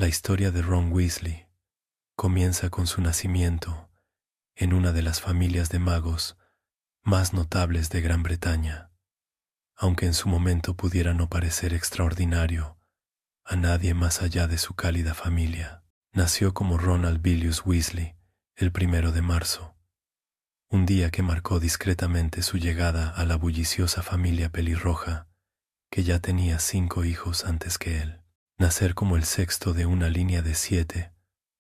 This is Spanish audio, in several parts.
La historia de Ron Weasley comienza con su nacimiento en una de las familias de magos más notables de Gran Bretaña. Aunque en su momento pudiera no parecer extraordinario a nadie más allá de su cálida familia, nació como Ronald Bilius Weasley el 1 de marzo, un día que marcó discretamente su llegada a la bulliciosa familia pelirroja que ya tenía 5 hijos antes que él. Nacer como el sexto de una línea de 7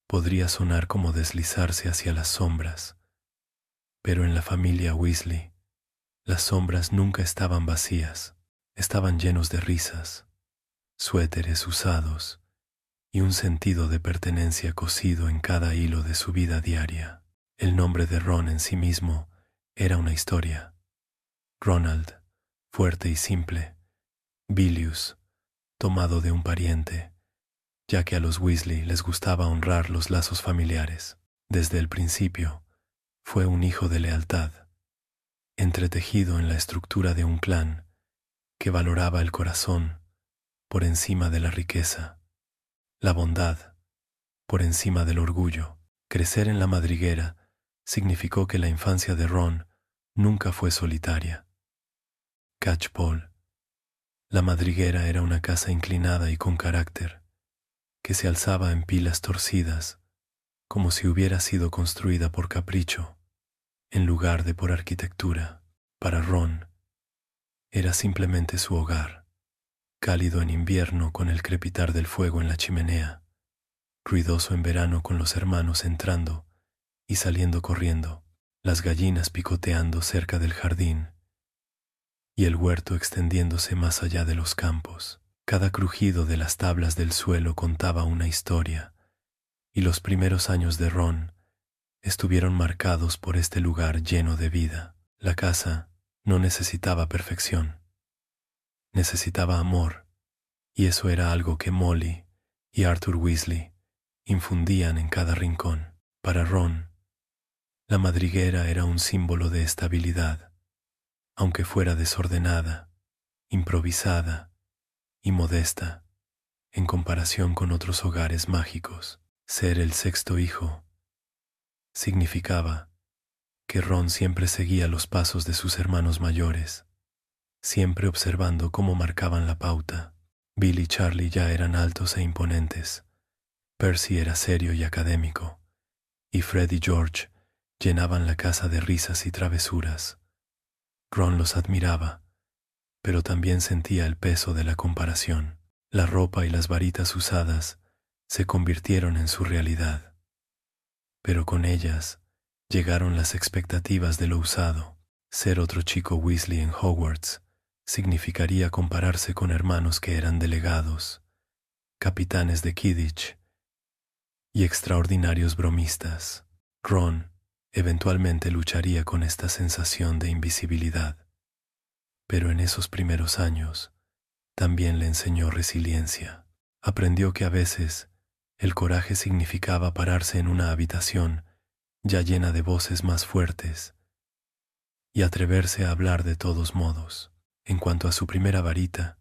podría sonar como deslizarse hacia las sombras, pero en la familia Weasley, las sombras nunca estaban vacías, estaban llenos de risas, suéteres usados y un sentido de pertenencia cosido en cada hilo de su vida diaria. El nombre de Ron en sí mismo era una historia. Ronald, fuerte y simple; Bilius, tomado de un pariente, ya que a los Weasley les gustaba honrar los lazos familiares. Desde el principio, fue un hijo de lealtad, entretejido en la estructura de un clan que valoraba el corazón por encima de la riqueza, la bondad por encima del orgullo. Crecer en la madriguera significó que la infancia de Ron nunca fue solitaria. Catchpole. La madriguera era una casa inclinada y con carácter, que se alzaba en pilas torcidas, como si hubiera sido construida por capricho, en lugar de por arquitectura. Para Ron, era simplemente su hogar, cálido en invierno con el crepitar del fuego en la chimenea, ruidoso en verano con los hermanos entrando y saliendo corriendo, las gallinas picoteando cerca del jardín y el huerto extendiéndose más allá de los campos. Cada crujido de las tablas del suelo contaba una historia, y los primeros años de Ron estuvieron marcados por este lugar lleno de vida. La casa no necesitaba perfección, necesitaba amor, y eso era algo que Molly y Arthur Weasley infundían en cada rincón. Para Ron, la madriguera era un símbolo de estabilidad, aunque fuera desordenada, improvisada y modesta en comparación con otros hogares mágicos. Ser el sexto hijo significaba que Ron siempre seguía los pasos de sus hermanos mayores, siempre observando cómo marcaban la pauta. Bill y Charlie ya eran altos e imponentes, Percy era serio y académico, y Fred y George llenaban la casa de risas y travesuras. Ron los admiraba, pero también sentía el peso de la comparación. La ropa y las varitas usadas se convirtieron en su realidad, pero con ellas llegaron las expectativas de lo usado. Ser otro chico Weasley en Hogwarts significaría compararse con hermanos que eran delegados, capitanes de Quidditch y extraordinarios bromistas. Ron eventualmente lucharía con esta sensación de invisibilidad, pero en esos primeros años también le enseñó resiliencia. Aprendió que a veces el coraje significaba pararse en una habitación ya llena de voces más fuertes y atreverse a hablar de todos modos. En cuanto a su primera varita,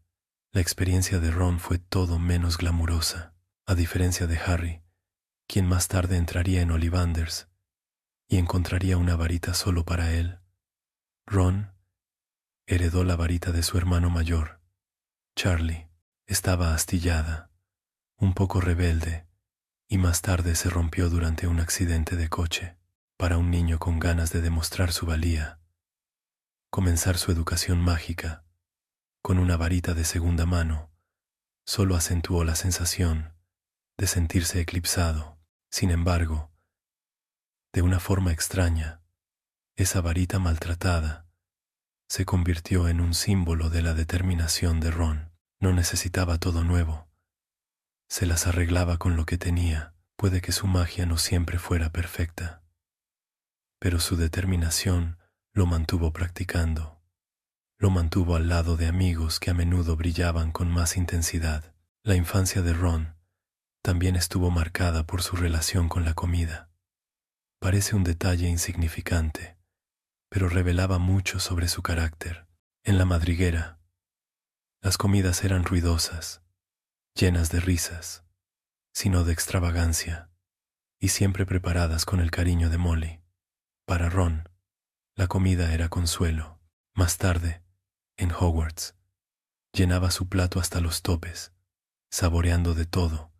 la experiencia de Ron fue todo menos glamurosa. A diferencia de Harry, quien más tarde entraría en Ollivanders y encontraría una varita solo para él, Ron heredó la varita de su hermano mayor. Charlie estaba astillada, un poco rebelde, y más tarde se rompió durante un accidente de coche. Para un niño con ganas de demostrar su valía, comenzar su educación mágica con una varita de segunda mano solo acentuó la sensación de sentirse eclipsado. Sin embargo, de una forma extraña, esa varita maltratada se convirtió en un símbolo de la determinación de Ron. No necesitaba todo nuevo, se las arreglaba con lo que tenía. Puede que su magia no siempre fuera perfecta, pero su determinación lo mantuvo practicando. Lo mantuvo al lado de amigos que a menudo brillaban con más intensidad. La infancia de Ron también estuvo marcada por su relación con la comida. Parece un detalle insignificante, pero revelaba mucho sobre su carácter. En la madriguera, las comidas eran ruidosas, llenas de risas, sino de extravagancia, y siempre preparadas con el cariño de Molly. Para Ron, la comida era consuelo. Más tarde, en Hogwarts, llenaba su plato hasta los topes, saboreando de todo,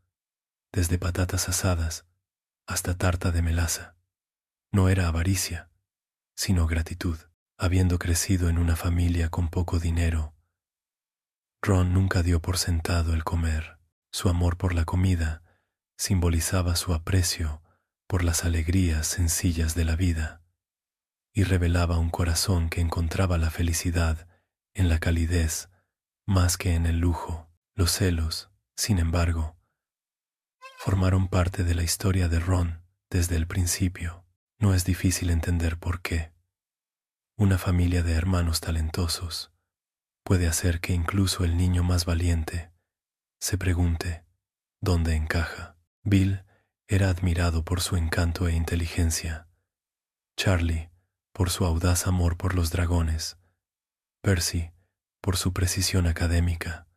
desde patatas asadas hasta tarta de melaza. No era avaricia, sino gratitud. Habiendo crecido en una familia con poco dinero, Ron nunca dio por sentado el comer. Su amor por la comida simbolizaba su aprecio por las alegrías sencillas de la vida y revelaba un corazón que encontraba la felicidad en la calidez más que en el lujo. Los celos, sin embargo, formaron parte de la historia de Ron desde el principio. No es difícil entender por qué. Una familia de hermanos talentosos puede hacer que incluso el niño más valiente se pregunte dónde encaja. Bill era admirado por su encanto e inteligencia, Charlie por su audaz amor por los dragones, Percy por su precisión académica,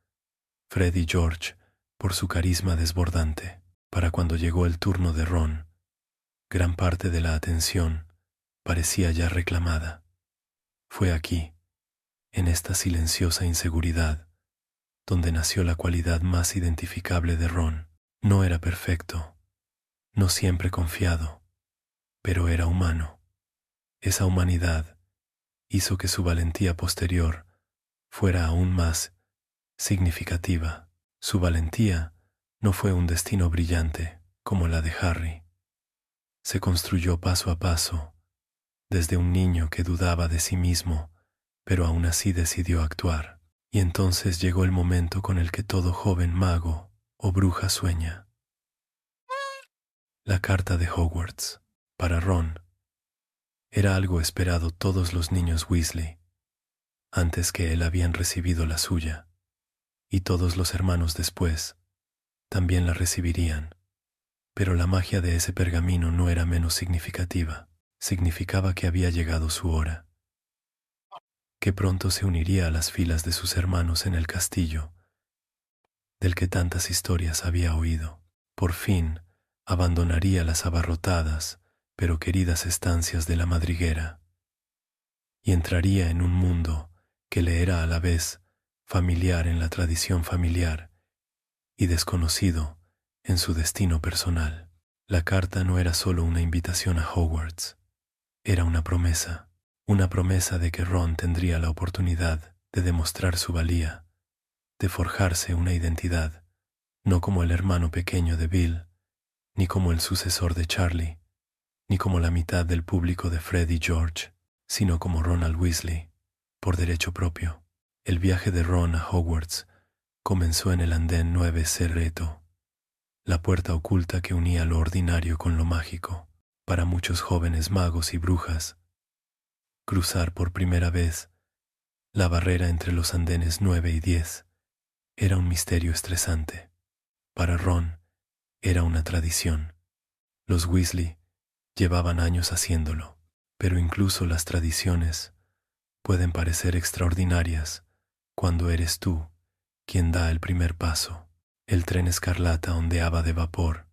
Fred y George por su carisma desbordante. Para cuando llegó el turno de Ron, gran parte de la atención parecía ya reclamada. Fue aquí, en esta silenciosa inseguridad, donde nació la cualidad más identificable de Ron. No era perfecto, no siempre confiado, pero era humano. Esa humanidad hizo que su valentía posterior fuera aún más significativa. Su valentía no fue un destino brillante como la de Harry. Se construyó paso a paso, desde un niño que dudaba de sí mismo, pero aún así decidió actuar. Y entonces llegó el momento con el que todo joven mago o bruja sueña. La carta de Hogwarts. Para Ron, era algo esperado. Todos los niños Weasley, antes que él, habían recibido la suya, y todos los hermanos después también la recibirían. Pero la magia de ese pergamino no era menos significativa. Significaba que había llegado su hora, que pronto se uniría a las filas de sus hermanos en el castillo, del que tantas historias había oído. Por fin, abandonaría las abarrotadas, pero queridas estancias de la madriguera, y entraría en un mundo que le era a la vez familiar en la tradición familiar y desconocido en su destino personal. La carta no era solo una invitación a Hogwarts, era una promesa de que Ron tendría la oportunidad de demostrar su valía, de forjarse una identidad, no como el hermano pequeño de Bill, ni como el sucesor de Charlie, ni como la mitad del público de Fred y George, sino como Ronald Weasley, por derecho propio. El viaje de Ron a Hogwarts comenzó en el andén 9C Reto, la puerta oculta que unía lo ordinario con lo mágico. Para muchos jóvenes magos y brujas, cruzar por primera vez la barrera entre los andenes 9 y 10 era un misterio estresante. Para Ron era una tradición. Los Weasley llevaban años haciéndolo, pero incluso las tradiciones pueden parecer extraordinarias cuando eres tú quien da el primer paso. El tren escarlata ondeaba de vapor,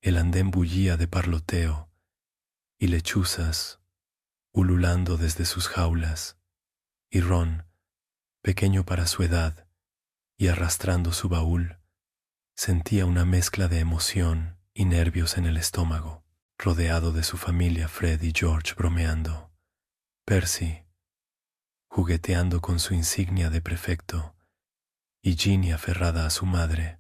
el andén bullía de parloteo y lechuzas ululando desde sus jaulas, y Ron, pequeño para su edad y arrastrando su baúl, sentía una mezcla de emoción y nervios en el estómago, rodeado de su familia Fred y George bromeando, Percy jugueteando con su insignia de prefecto y Ginny aferrada a su madre.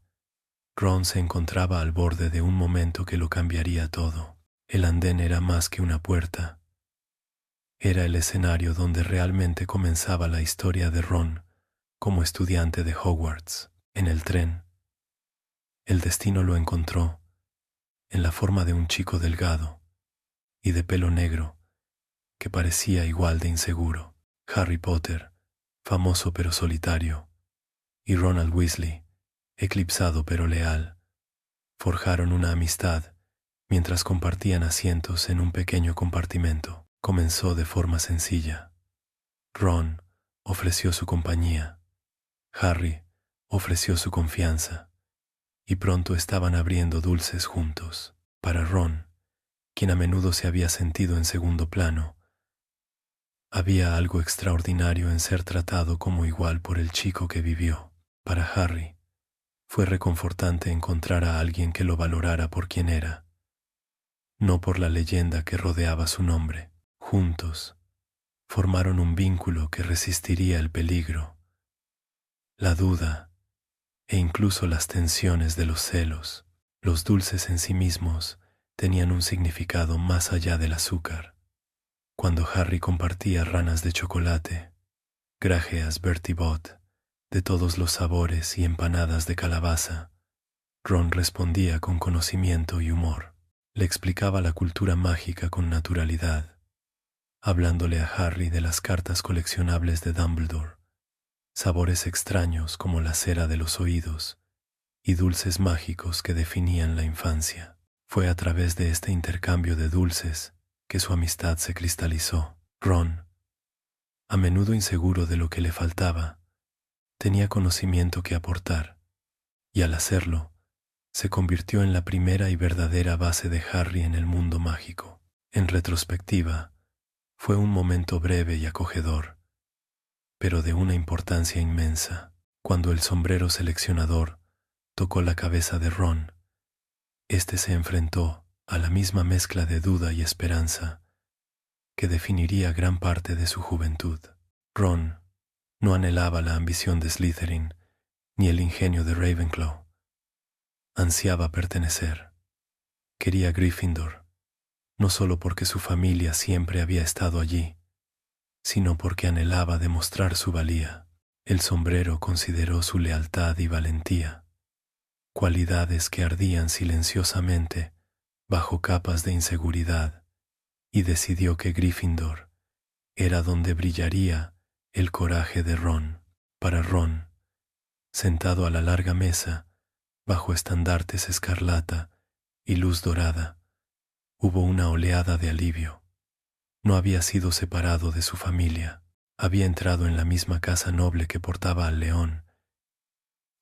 Ron se encontraba al borde de un momento que lo cambiaría todo. El andén era más que una puerta. Era el escenario donde realmente comenzaba la historia de Ron como estudiante de Hogwarts. En el tren, el destino lo encontró en la forma de un chico delgado y de pelo negro que parecía igual de inseguro. Harry Potter, famoso pero solitario, y Ronald Weasley, eclipsado pero leal, forjaron una amistad mientras compartían asientos en un pequeño compartimento. Comenzó de forma sencilla. Ron ofreció su compañía, Harry ofreció su confianza, y pronto estaban abriendo dulces juntos. Para Ron, quien a menudo se había sentido en segundo plano, había algo extraordinario en ser tratado como igual por el chico que vivió. Para Harry, fue reconfortante encontrar a alguien que lo valorara por quien era, no por la leyenda que rodeaba su nombre. Juntos, formaron un vínculo que resistiría el peligro, la duda e incluso las tensiones de los celos. Los dulces en sí mismos tenían un significado más allá del azúcar. Cuando Harry compartía ranas de chocolate, grajeas Bertie Bott, de todos los sabores y empanadas de calabaza, Ron respondía con conocimiento y humor. Le explicaba la cultura mágica con naturalidad, hablándole a Harry de las cartas coleccionables de Dumbledore, sabores extraños como la cera de los oídos y dulces mágicos que definían la infancia. Fue a través de este intercambio de dulces que su amistad se cristalizó. Ron, a menudo inseguro de lo que le faltaba, tenía conocimiento que aportar, y al hacerlo, se convirtió en la primera y verdadera base de Harry en el mundo mágico. En retrospectiva, fue un momento breve y acogedor, pero de una importancia inmensa. Cuando el sombrero seleccionador tocó la cabeza de Ron, este se enfrentó a la misma mezcla de duda y esperanza que definiría gran parte de su juventud. Ron no anhelaba la ambición de Slytherin ni el ingenio de Ravenclaw. Ansiaba pertenecer. Quería Gryffindor, no solo porque su familia siempre había estado allí, sino porque anhelaba demostrar su valía. El sombrero consideró su lealtad y valentía, cualidades que ardían silenciosamente bajo capas de inseguridad, y decidió que Gryffindor era donde brillaría el coraje de Ron. Para Ron, sentado a la larga mesa, bajo estandartes escarlata y luz dorada, hubo una oleada de alivio. No había sido separado de su familia, había entrado en la misma casa noble que portaba al león,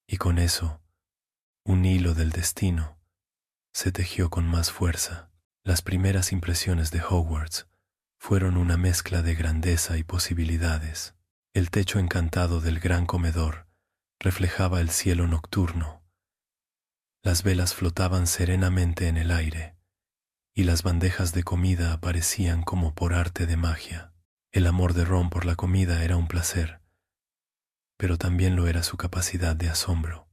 y con eso, un hilo del destino se tejió con más fuerza. Las primeras impresiones de Hogwarts fueron una mezcla de grandeza y posibilidades. El techo encantado del gran comedor reflejaba el cielo nocturno. Las velas flotaban serenamente en el aire, y las bandejas de comida aparecían como por arte de magia. El amor de Ron por la comida era un placer, pero también lo era su capacidad de asombro.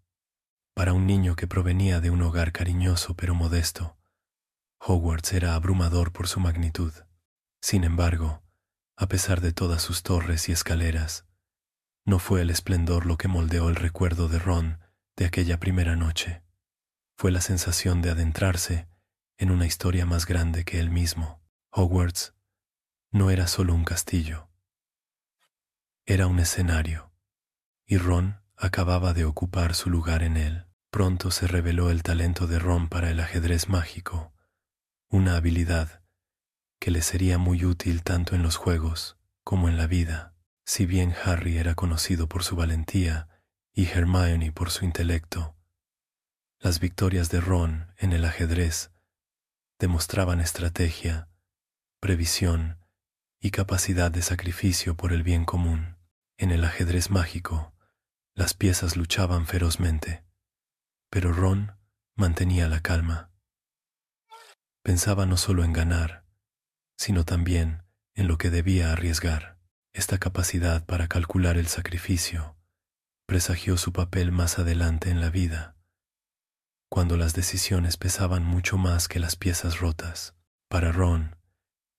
Para un niño que provenía de un hogar cariñoso pero modesto, Hogwarts era abrumador por su magnitud. Sin embargo, a pesar de todas sus torres y escaleras, no fue el esplendor lo que moldeó el recuerdo de Ron de aquella primera noche. Fue la sensación de adentrarse en una historia más grande que él mismo. Hogwarts no era solo un castillo, era un escenario, y Ron acababa de ocupar su lugar en él. Pronto se reveló el talento de Ron para el ajedrez mágico, una habilidad que le sería muy útil tanto en los juegos como en la vida. Si bien Harry era conocido por su valentía y Hermione por su intelecto, las victorias de Ron en el ajedrez demostraban estrategia, previsión y capacidad de sacrificio por el bien común. En el ajedrez mágico, las piezas luchaban ferozmente, pero Ron mantenía la calma. Pensaba no solo en ganar, sino también en lo que debía arriesgar. Esta capacidad para calcular el sacrificio presagió su papel más adelante en la vida, cuando las decisiones pesaban mucho más que las piezas rotas. Para Ron,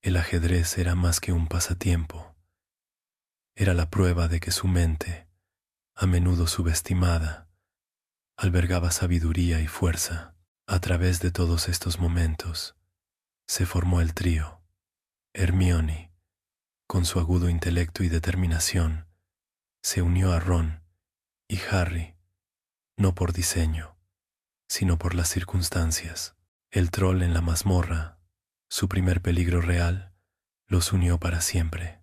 el ajedrez era más que un pasatiempo. Era la prueba de que su mente, a menudo subestimada, albergaba sabiduría y fuerza. A través de todos estos momentos, se formó el trío. Hermione, con su agudo intelecto y determinación, se unió a Ron y Harry, no por diseño, sino por las circunstancias. El troll en la mazmorra, su primer peligro real, los unió para siempre.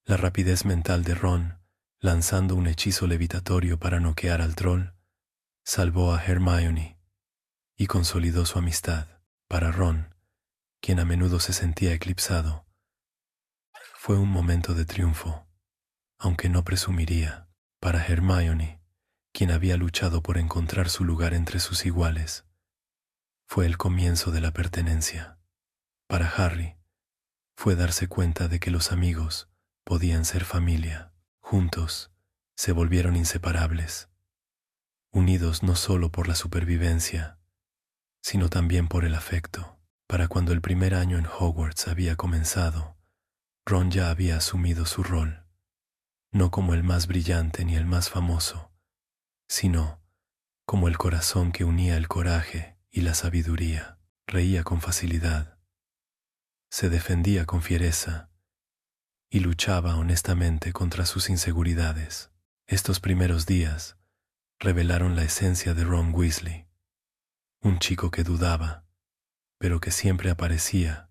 La rapidez mental de Ron, lanzando un hechizo levitatorio para noquear al troll, salvó a Hermione y consolidó su amistad. Para Ron, quien a menudo se sentía eclipsado, fue un momento de triunfo, aunque no presumiría. Para Hermione, quien había luchado por encontrar su lugar entre sus iguales, fue el comienzo de la pertenencia. Para Harry, fue darse cuenta de que los amigos podían ser familia. Juntos, se volvieron inseparables, unidos no solo por la supervivencia, sino también por el afecto. Para cuando el primer año en Hogwarts había comenzado, Ron ya había asumido su rol, no como el más brillante ni el más famoso, sino como el corazón que unía el coraje y la sabiduría. Reía con facilidad, se defendía con fiereza y luchaba honestamente contra sus inseguridades. Estos primeros días revelaron la esencia de Ron Weasley, un chico que dudaba, pero que siempre aparecía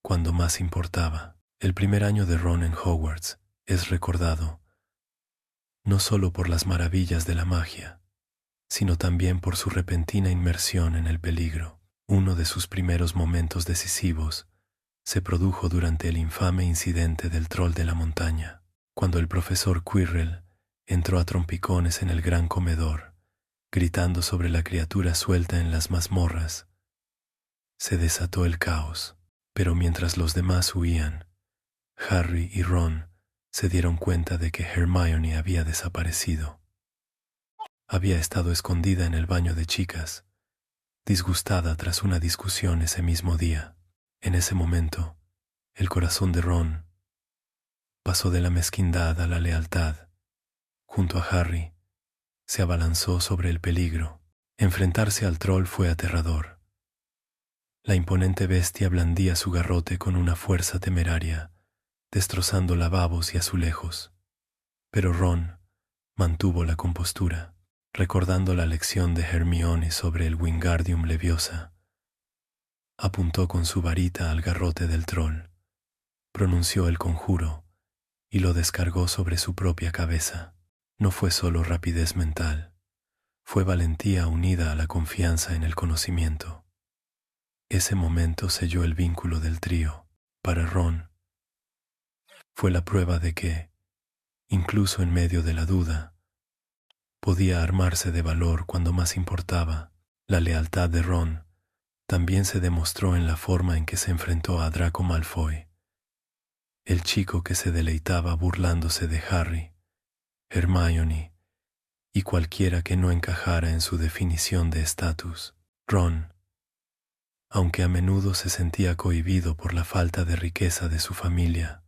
cuando más importaba. El primer año de Ron en Hogwarts es recordado no solo por las maravillas de la magia, sino también por su repentina inmersión en el peligro. Uno de sus primeros momentos decisivos se produjo durante el infame incidente del troll de la montaña, cuando el profesor Quirrell entró a trompicones en el gran comedor, gritando sobre la criatura suelta en las mazmorras. Se desató el caos, pero mientras los demás huían, Harry y Ron se dieron cuenta de que Hermione había desaparecido. Había estado escondida en el baño de chicas, disgustada tras una discusión ese mismo día. En ese momento, el corazón de Ron pasó de la mezquindad a la lealtad. Junto a Harry, se abalanzó sobre el peligro. Enfrentarse al troll fue aterrador. La imponente bestia blandía su garrote con una fuerza temeraria, destrozando lavabos y azulejos. Pero Ron mantuvo la compostura, recordando la lección de Hermione sobre el Wingardium Leviosa. Apuntó con su varita al garrote del troll, pronunció el conjuro y lo descargó sobre su propia cabeza. No fue solo rapidez mental, fue valentía unida a la confianza en el conocimiento. Ese momento selló el vínculo del trío. Para Ron, fue la prueba de que, incluso en medio de la duda, podía armarse de valor cuando más importaba. La lealtad de Ron también se demostró en la forma en que se enfrentó a Draco Malfoy, el chico que se deleitaba burlándose de Harry, Hermione y cualquiera que no encajara en su definición de estatus. Ron, aunque a menudo se sentía cohibido por la falta de riqueza de su familia,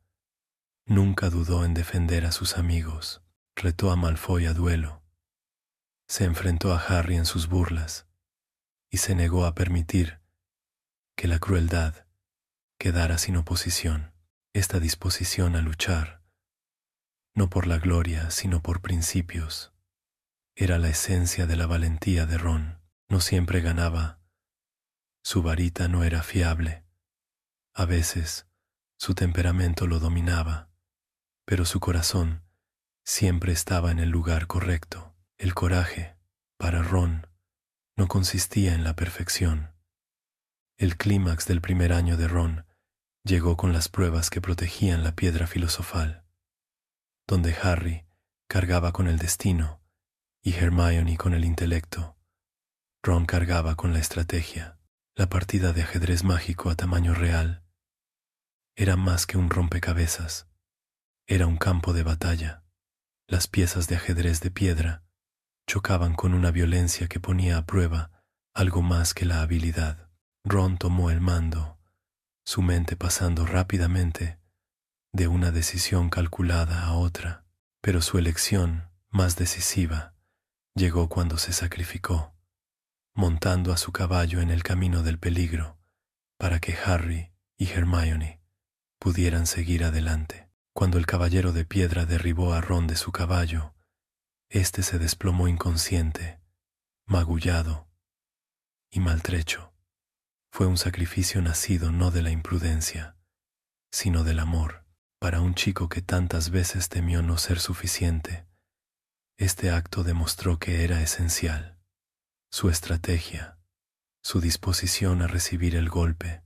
nunca dudó en defender a sus amigos. Retó a Malfoy a duelo, se enfrentó a Harry en sus burlas y se negó a permitir que la crueldad quedara sin oposición. Esta disposición a luchar, no por la gloria, sino por principios, era la esencia de la valentía de Ron. No siempre ganaba, su varita no era fiable, a veces su temperamento lo dominaba, pero su corazón siempre estaba en el lugar correcto. El coraje, para Ron, no consistía en la perfección. El clímax del primer año de Ron llegó con las pruebas que protegían la piedra filosofal, donde Harry cargaba con el destino y Hermione con el intelecto. Ron cargaba con la estrategia. La partida de ajedrez mágico a tamaño real era más que un rompecabezas, era un campo de batalla. Las piezas de ajedrez de piedra chocaban con una violencia que ponía a prueba algo más que la habilidad. Ron tomó el mando, su mente pasando rápidamente de una decisión calculada a otra, pero su elección más decisiva llegó cuando se sacrificó, montando a su caballo en el camino del peligro, para que Harry y Hermione pudieran seguir adelante. Cuando el caballero de piedra derribó a Ron de su caballo, éste se desplomó inconsciente, magullado y maltrecho. Fue un sacrificio nacido no de la imprudencia, sino del amor. Para un chico que tantas veces temió no ser suficiente, este acto demostró que era esencial. Su estrategia, su disposición a recibir el golpe,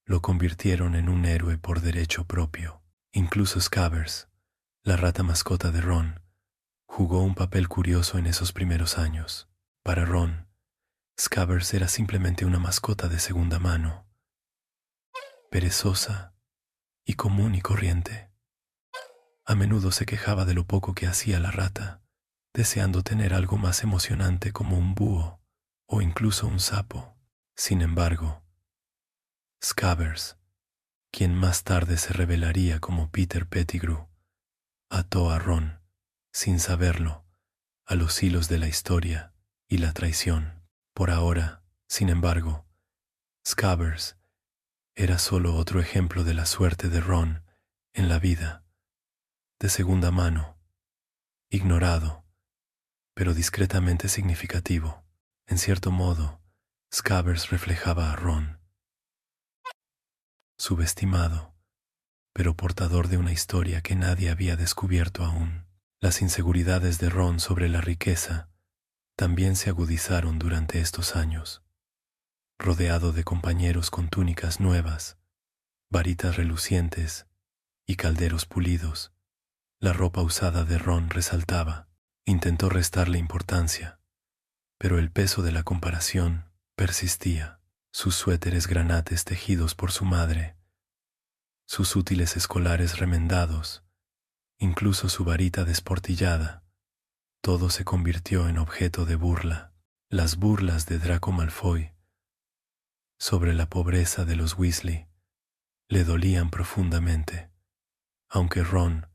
lo convirtieron en un héroe por derecho propio. Incluso Scabbers, la rata mascota de Ron, jugó un papel curioso en esos primeros años. Para Ron, Scabbers era simplemente una mascota de segunda mano, perezosa y común y corriente. A menudo se quejaba de lo poco que hacía la rata, deseando tener algo más emocionante como un búho o incluso un sapo. Sin embargo, Scabbers, quien más tarde se revelaría como Peter Pettigrew, ató a Ron, sin saberlo, a los hilos de la historia y la traición. Por ahora, sin embargo, Scabbers era solo otro ejemplo de la suerte de Ron en la vida, de segunda mano, ignorado, pero discretamente significativo. En cierto modo, Scabbers reflejaba a Ron, subestimado, pero portador de una historia que nadie había descubierto aún. Las inseguridades de Ron sobre la riqueza también se agudizaron durante estos años. Rodeado de compañeros con túnicas nuevas, varitas relucientes y calderos pulidos, la ropa usada de Ron resaltaba. Intentó restarle importancia, pero el peso de la comparación persistía. Sus suéteres granates tejidos por su madre, sus útiles escolares remendados, incluso su varita desportillada, todo se convirtió en objeto de burla. Las burlas de Draco Malfoy sobre la pobreza de los Weasley le dolían profundamente, aunque Ron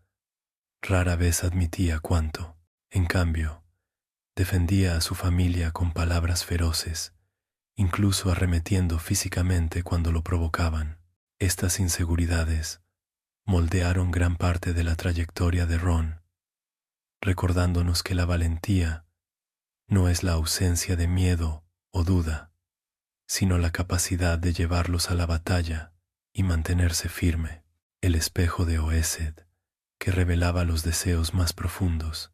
rara vez admitía cuánto. En cambio, defendía a su familia con palabras feroces, incluso arremetiendo físicamente cuando lo provocaban. Estas inseguridades moldearon gran parte de la trayectoria de Ron, recordándonos que la valentía no es la ausencia de miedo o duda, sino la capacidad de llevarlos a la batalla y mantenerse firme. El espejo de Oesed, que revelaba los deseos más profundos,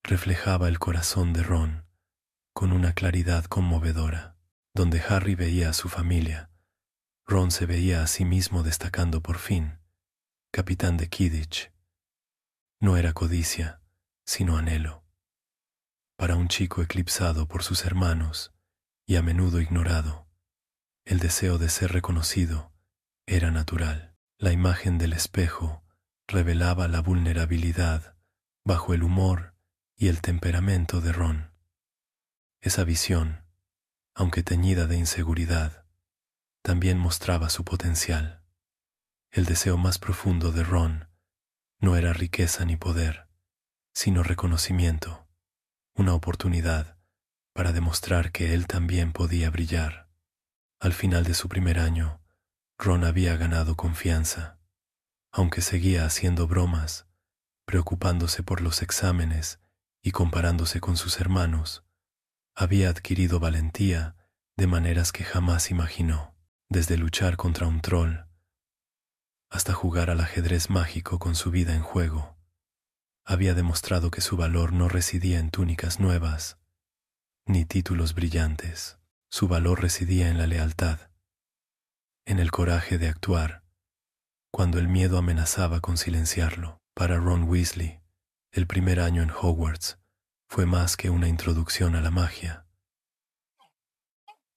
reflejaba el corazón de Ron con una claridad conmovedora. Donde Harry veía a su familia, Ron se veía a sí mismo destacando por fin, capitán de Quidditch. No era codicia, sino anhelo. Para un chico eclipsado por sus hermanos y a menudo ignorado, el deseo de ser reconocido era natural. La imagen del espejo revelaba la vulnerabilidad bajo el humor y el temperamento de Ron. Esa visión, aunque teñida de inseguridad, también mostraba su potencial. El deseo más profundo de Ron no era riqueza ni poder, sino reconocimiento, una oportunidad para demostrar que él también podía brillar. Al final de su primer año, Ron había ganado confianza, aunque seguía haciendo bromas, preocupándose por los exámenes y comparándose con sus hermanos. Había adquirido valentía de maneras que jamás imaginó, desde luchar contra un troll hasta jugar al ajedrez mágico con su vida en juego. Había demostrado que su valor no residía en túnicas nuevas, ni títulos brillantes. Su valor residía en la lealtad, en el coraje de actuar, cuando el miedo amenazaba con silenciarlo. Para Ron Weasley, el primer año en Hogwarts fue más que una introducción a la magia.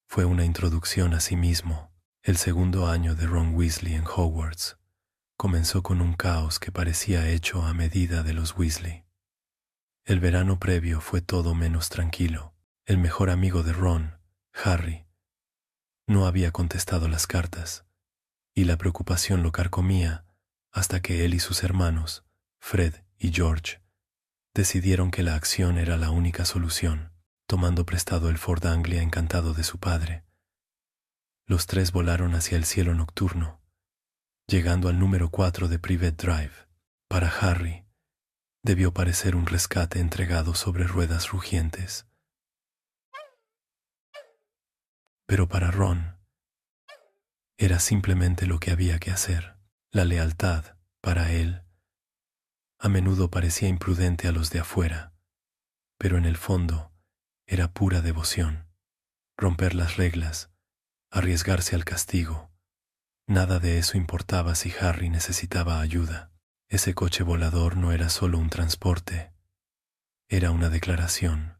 Fue una introducción a sí mismo. El segundo año de Ron Weasley en Hogwarts comenzó con un caos que parecía hecho a medida de los Weasley. El verano previo fue todo menos tranquilo. El mejor amigo de Ron, Harry, no había contestado las cartas, y la preocupación lo carcomía hasta que él y sus hermanos, Fred y George, decidieron que la acción era la única solución. Tomando prestado el Ford Anglia encantado de su padre, los tres volaron hacia el cielo nocturno, llegando al número 4 de Privet Drive. Para Harry, debió parecer un rescate entregado sobre ruedas rugientes. Pero para Ron, era simplemente lo que había que hacer. La lealtad, para él, a menudo parecía imprudente a los de afuera, pero en el fondo, era pura devoción. Romper las reglas, arriesgarse al castigo, nada de eso importaba si Harry necesitaba ayuda. Ese coche volador no era solo un transporte, era una declaración.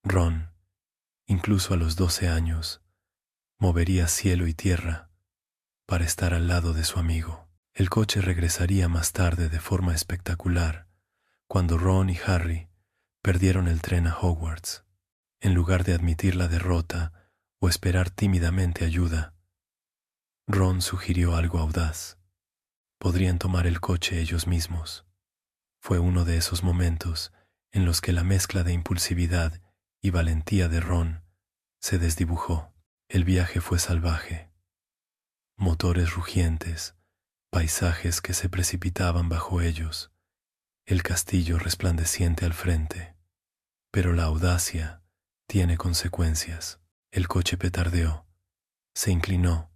Ron, incluso a los 12 años, movería cielo y tierra para estar al lado de su amigo. El coche regresaría más tarde de forma espectacular, cuando Ron y Harry perdieron el tren a Hogwarts. En lugar de admitir la derrota o esperar tímidamente ayuda, Ron sugirió algo audaz. Podrían tomar el coche ellos mismos. Fue uno de esos momentos en los que la mezcla de impulsividad y valentía de Ron se desdibujó. El viaje fue salvaje. Motores rugientes, paisajes que se precipitaban bajo ellos, el castillo resplandeciente al frente. Pero la audacia tiene consecuencias. El coche petardeó, se inclinó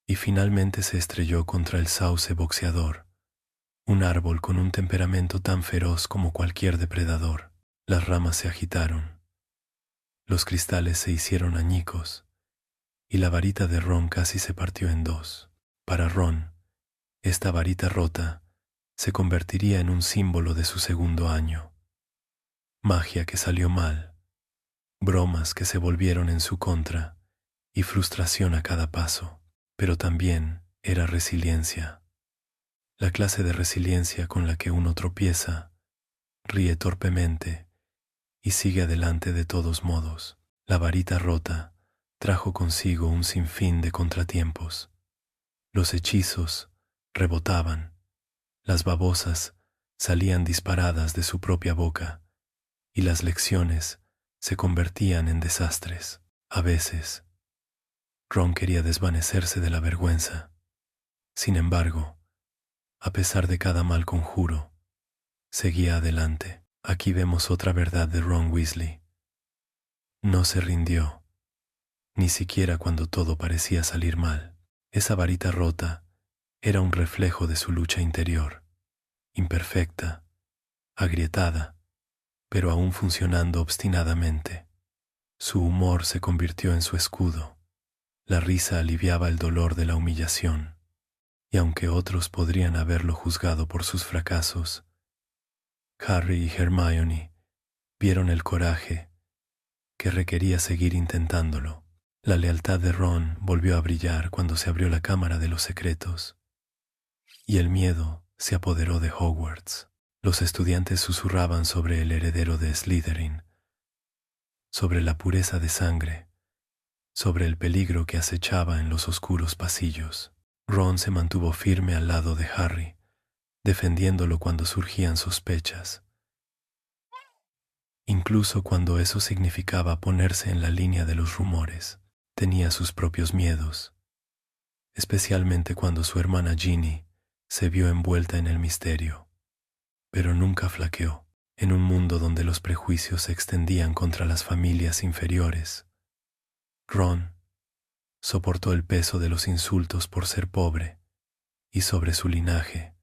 y finalmente se estrelló contra el sauce boxeador, un árbol con un temperamento tan feroz como cualquier depredador. Las ramas se agitaron, los cristales se hicieron añicos y la varita de Ron casi se partió en dos. Para Ron, esta varita rota se convertiría en un símbolo de su segundo año. Magia que salió mal, bromas que se volvieron en su contra y frustración a cada paso. Pero también era resiliencia. La clase de resiliencia con la que uno tropieza, ríe torpemente y sigue adelante de todos modos. La varita rota trajo consigo un sinfín de contratiempos. Los hechizos rebotaban, las babosas salían disparadas de su propia boca y las lecciones se convertían en desastres. A veces, Ron quería desvanecerse de la vergüenza. Sin embargo, a pesar de cada mal conjuro, seguía adelante. Aquí vemos otra verdad de Ron Weasley. No se rindió, ni siquiera cuando todo parecía salir mal. Esa varita rota era un reflejo de su lucha interior, imperfecta, agrietada, pero aún funcionando obstinadamente. Su humor se convirtió en su escudo. La risa aliviaba el dolor de la humillación, y aunque otros podrían haberlo juzgado por sus fracasos, Harry y Hermione vieron el coraje que requería seguir intentándolo. La lealtad de Ron volvió a brillar cuando se abrió la Cámara de los Secretos, y el miedo se apoderó de Hogwarts. Los estudiantes susurraban sobre el heredero de Slytherin, sobre la pureza de sangre, sobre el peligro que acechaba en los oscuros pasillos. Ron se mantuvo firme al lado de Harry, defendiéndolo cuando surgían sospechas, incluso cuando eso significaba ponerse en la línea de los rumores. Tenía sus propios miedos, especialmente cuando su hermana Ginny se vio envuelta en el misterio, pero nunca flaqueó. En un mundo donde los prejuicios se extendían contra las familias inferiores, Ron soportó el peso de los insultos por ser pobre y sobre su linaje,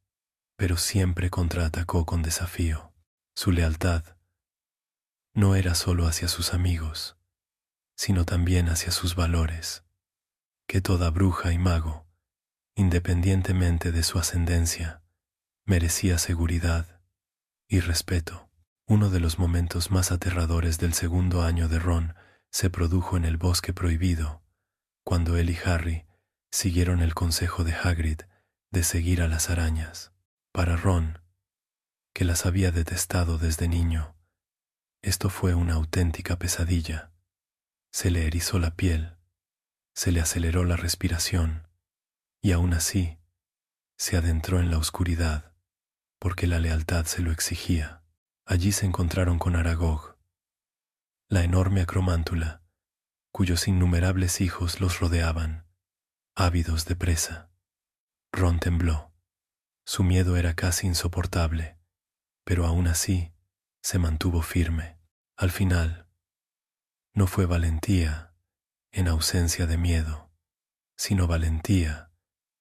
pero siempre contraatacó con desafío. Su lealtad no era solo hacia sus amigos, sino también hacia sus valores, que toda bruja y mago, independientemente de su ascendencia, merecía seguridad y respeto. Uno de los momentos más aterradores del segundo año de Ron se produjo en el Bosque Prohibido, cuando él y Harry siguieron el consejo de Hagrid de seguir a las arañas. Para Ron, que las había detestado desde niño, esto fue una auténtica pesadilla. Se le erizó la piel, se le aceleró la respiración, y aún así se adentró en la oscuridad, porque la lealtad se lo exigía. Allí se encontraron con Aragog, la enorme acromántula, cuyos innumerables hijos los rodeaban, ávidos de presa. Ron tembló. Su miedo era casi insoportable, pero aún así se mantuvo firme. Al final, no fue valentía en ausencia de miedo, sino valentía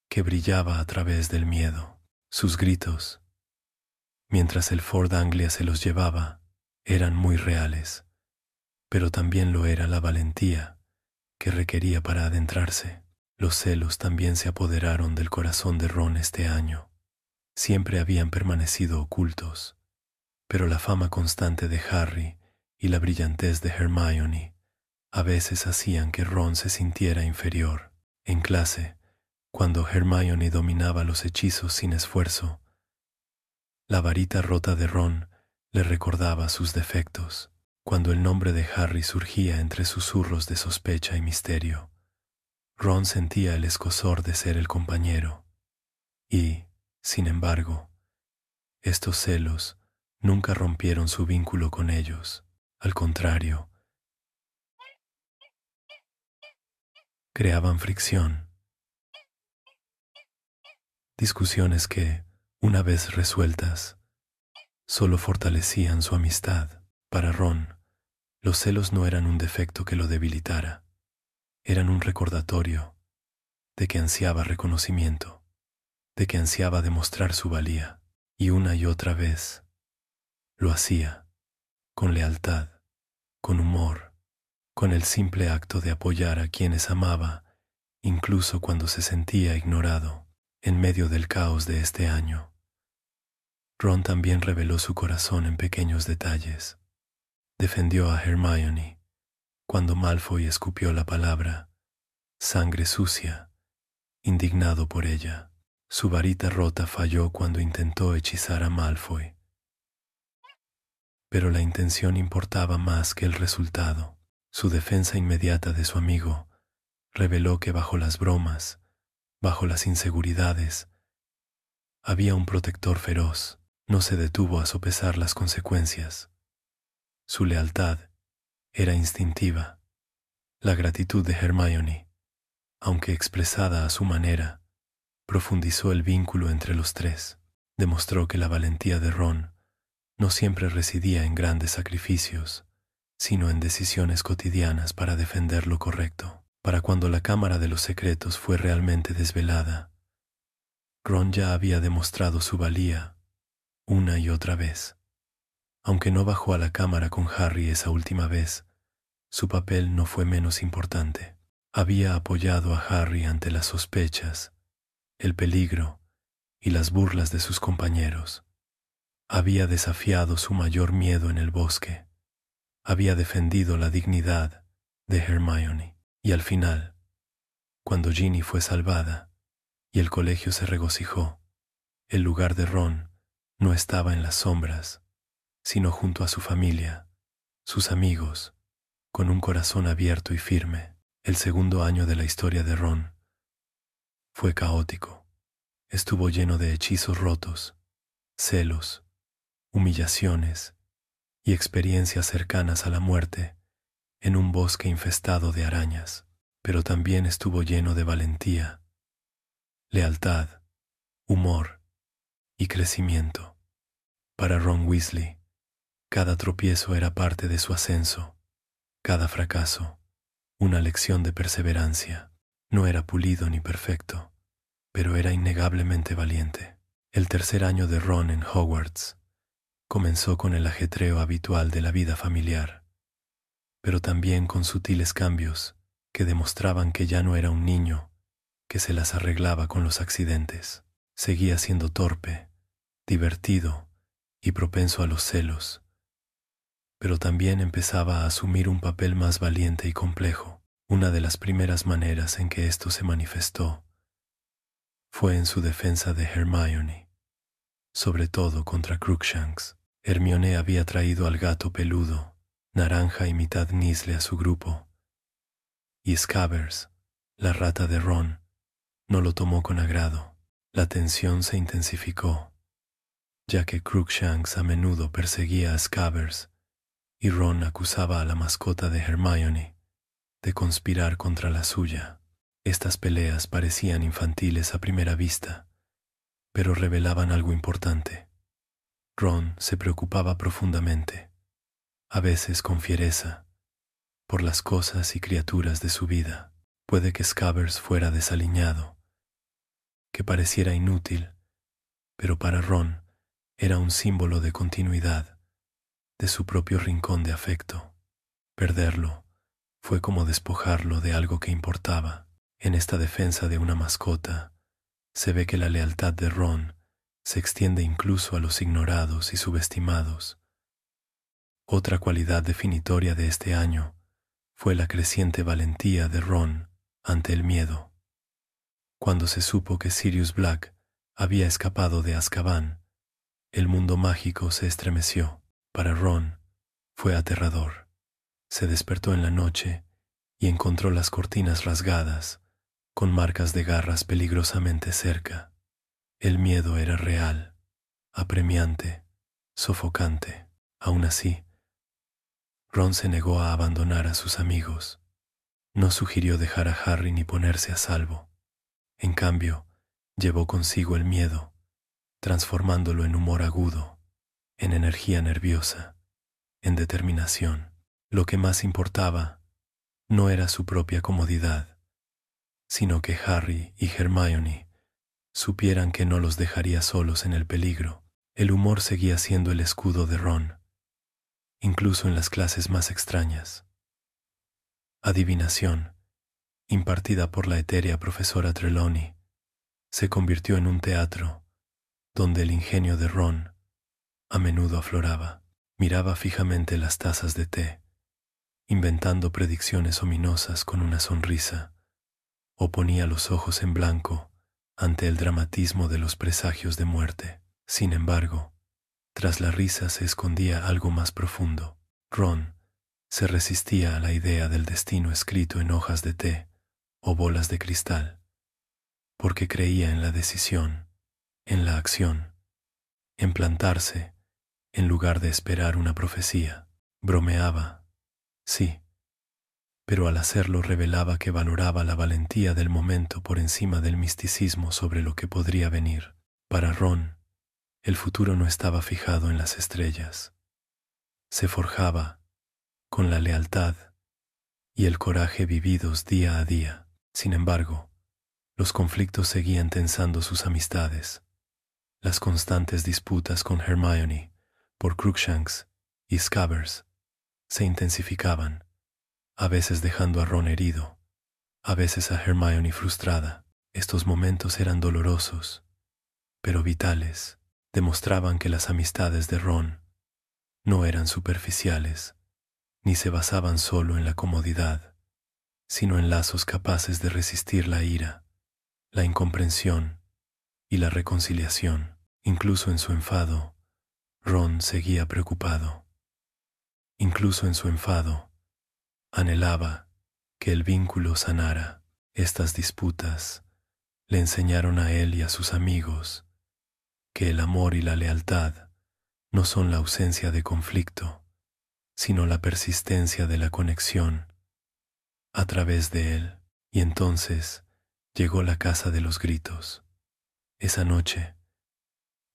que brillaba a través del miedo. Sus gritos, mientras el Ford Anglia se los llevaba, eran muy reales, pero también lo era la valentía que requería para adentrarse. Los celos también se apoderaron del corazón de Ron este año. Siempre habían permanecido ocultos, pero la fama constante de Harry y la brillantez de Hermione a veces hacían que Ron se sintiera inferior. En clase, cuando Hermione dominaba los hechizos sin esfuerzo, la varita rota de Ron le recordaba sus defectos. Cuando el nombre de Harry surgía entre susurros de sospecha y misterio, Ron sentía el escozor de ser el compañero. Y, sin embargo, estos celos nunca rompieron su vínculo con ellos. Al contrario, creaban fricción. Discusiones que, una vez resueltas, solo fortalecían su amistad. Para Ron, los celos no eran un defecto que lo debilitara, eran un recordatorio de que ansiaba reconocimiento, de que ansiaba demostrar su valía, y una y otra vez lo hacía, con lealtad, con humor, con el simple acto de apoyar a quienes amaba, incluso cuando se sentía ignorado. En medio del caos de este año, Ron también reveló su corazón en pequeños detalles. Defendió a Hermione cuando Malfoy escupió la palabra sangre sucia, indignado por ella. Su varita rota falló cuando intentó hechizar a Malfoy, pero la intención importaba más que el resultado. Su defensa inmediata de su amigo reveló que bajo las bromas, bajo las inseguridades, había un protector feroz. No se detuvo a sopesar las consecuencias. Su lealtad era instintiva. La gratitud de Hermione, aunque expresada a su manera, profundizó el vínculo entre los tres. Demostró que la valentía de Ron no siempre residía en grandes sacrificios, sino en decisiones cotidianas para defender lo correcto. Para cuando la Cámara de los Secretos fue realmente desvelada, Ron ya había demostrado su valía una y otra vez. Aunque no bajó a la cámara con Harry esa última vez, su papel no fue menos importante. Había apoyado a Harry ante las sospechas, el peligro y las burlas de sus compañeros. Había desafiado su mayor miedo en el bosque. Había defendido la dignidad de Hermione. Y al final, cuando Ginny fue salvada y el colegio se regocijó, el lugar de Ron no estaba en las sombras, sino junto a su familia, sus amigos, con un corazón abierto y firme. El segundo año de la historia de Ron fue caótico. Estuvo lleno de hechizos rotos, celos, humillaciones y experiencias cercanas a la muerte en un bosque infestado de arañas. Pero también estuvo lleno de valentía, lealtad, humor y crecimiento. Para Ron Weasley, cada tropiezo era parte de su ascenso, cada fracaso, una lección de perseverancia. No era pulido ni perfecto, pero era innegablemente valiente. El tercer año de Ron en Hogwarts comenzó con el ajetreo habitual de la vida familiar, pero también con sutiles cambios que demostraban que ya no era un niño que se las arreglaba con los accidentes. Seguía siendo torpe, divertido y propenso a los celos, pero también empezaba a asumir un papel más valiente y complejo. Una de las primeras maneras en que esto se manifestó fue en su defensa de Hermione, sobre todo contra Crookshanks. Hermione había traído al gato peludo, naranja y mitad Nizzle a su grupo, y Scabbers, la rata de Ron, no lo tomó con agrado. La tensión se intensificó, ya que Crookshanks a menudo perseguía a Scabbers y Ron acusaba a la mascota de Hermione de conspirar contra la suya. Estas peleas parecían infantiles a primera vista, pero revelaban algo importante. Ron se preocupaba profundamente, a veces con fiereza, por las cosas y criaturas de su vida. Puede que Scabbers fuera desaliñado, que pareciera inútil, pero para Ron era un símbolo de continuidad, de su propio rincón de afecto. Perderlo fue como despojarlo de algo que importaba. En esta defensa de una mascota, se ve que la lealtad de Ron se extiende incluso a los ignorados y subestimados. Otra cualidad definitoria de este año fue la creciente valentía de Ron ante el miedo. Cuando se supo que Sirius Black había escapado de Azkaban, el mundo mágico se estremeció. Para Ron fue aterrador. Se despertó en la noche y encontró las cortinas rasgadas, con marcas de garras peligrosamente cerca. El miedo era real, apremiante, sofocante. Aún así, Ron se negó a abandonar a sus amigos. No sugirió dejar a Harry ni ponerse a salvo. En cambio, llevó consigo el miedo, transformándolo en humor agudo, en energía nerviosa, en determinación. Lo que más importaba no era su propia comodidad, sino que Harry y Hermione supieran que no los dejaría solos en el peligro. El humor seguía siendo el escudo de Ron, incluso en las clases más extrañas. Adivinación, impartida por la etérea profesora Trelawney, se convirtió en un teatro donde el ingenio de Ron a menudo afloraba. Miraba fijamente las tazas de té, inventando predicciones ominosas con una sonrisa, o ponía los ojos en blanco ante el dramatismo de los presagios de muerte. Sin embargo, tras la risa se escondía algo más profundo. Ron se resistía a la idea del destino escrito en hojas de té o bolas de cristal, porque creía en la decisión, en la acción, en plantarse en lugar de esperar una profecía. Bromeaba, sí, pero al hacerlo revelaba que valoraba la valentía del momento por encima del misticismo sobre lo que podría venir. Para Ron, el futuro no estaba fijado en las estrellas. Se forjaba con la lealtad y el coraje vividos día a día. Sin embargo, los conflictos seguían tensando sus amistades. Las constantes disputas con Hermione por Crookshanks y Scabbers se intensificaban, a veces dejando a Ron herido, a veces a Hermione frustrada. Estos momentos eran dolorosos, pero vitales. Demostraban que las amistades de Ron no eran superficiales, ni se basaban solo en la comodidad, sino en lazos capaces de resistir la ira, la incomprensión y la reconciliación. Incluso en su enfado, Ron seguía preocupado. Incluso en su enfado, anhelaba que el vínculo sanara. Estas disputas le enseñaron a él y a sus amigos que el amor y la lealtad no son la ausencia de conflicto, sino la persistencia de la conexión a través de él. Y entonces llegó la casa de los gritos. Esa noche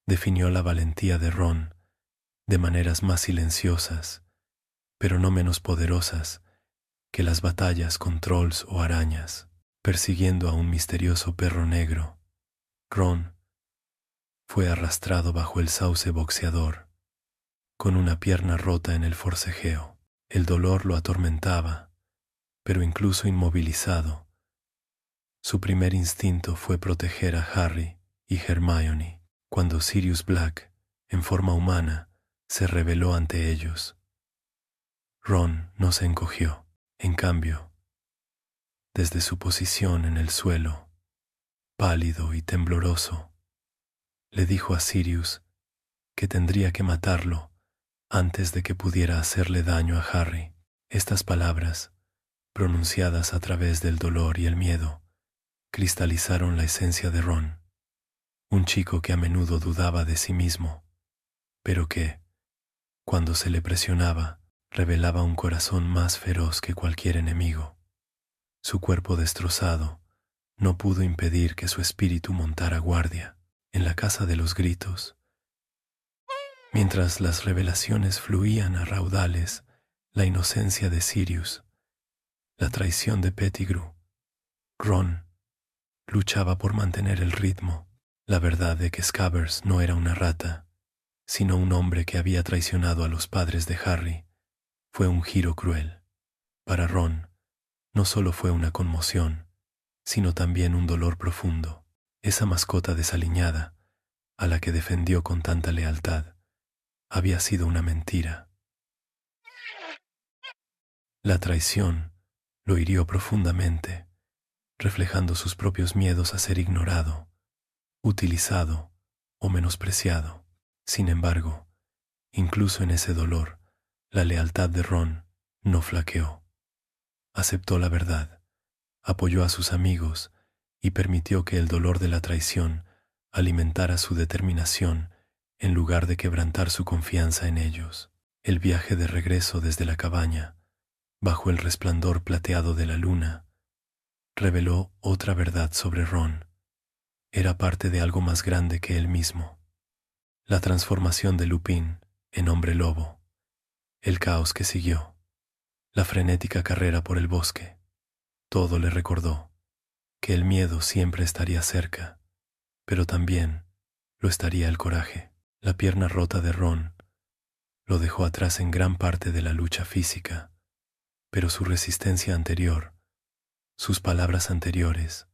definió la valentía de Ron de maneras más silenciosas, pero no menos poderosas que las batallas con trolls o arañas. Persiguiendo a un misterioso perro negro, Ron fue arrastrado bajo el sauce boxeador, con una pierna rota en el forcejeo. El dolor lo atormentaba, pero incluso inmovilizado, su primer instinto fue proteger a Harry y Hermione. Cuando Sirius Black, en forma humana, se reveló ante ellos, Ron no se encogió. En cambio, desde su posición en el suelo, pálido y tembloroso, le dijo a Sirius que tendría que matarlo antes de que pudiera hacerle daño a Harry. Estas palabras, pronunciadas a través del dolor y el miedo, cristalizaron la esencia de Ron, un chico que a menudo dudaba de sí mismo, pero que, cuando se le presionaba, revelaba un corazón más feroz que cualquier enemigo. Su cuerpo destrozado no pudo impedir que su espíritu montara guardia en la casa de los gritos. Mientras las revelaciones fluían a raudales, la inocencia de Sirius, la traición de Pettigrew, Ron luchaba por mantener el ritmo. La verdad de que Scabbers no era una rata, sino un hombre que había traicionado a los padres de Harry, fue un giro cruel. Para Ron, no solo fue una conmoción, sino también un dolor profundo. Esa mascota desaliñada, a la que defendió con tanta lealtad, había sido una mentira. La traición lo hirió profundamente, reflejando sus propios miedos a ser ignorado, utilizado o menospreciado. Sin embargo, incluso en ese dolor, la lealtad de Ron no flaqueó. Aceptó la verdad, apoyó a sus amigos y permitió que el dolor de la traición alimentara su determinación en lugar de quebrantar su confianza en ellos. El viaje de regreso desde la cabaña, bajo el resplandor plateado de la luna, reveló otra verdad sobre Ron. Era parte de algo más grande que él mismo. La transformación de Lupin en hombre lobo, el caos que siguió, la frenética carrera por el bosque, todo le recordó que el miedo siempre estaría cerca, pero también lo estaría el coraje. La pierna rota de Ron lo dejó atrás en gran parte de la lucha física, pero su resistencia anterior, sus palabras anteriores,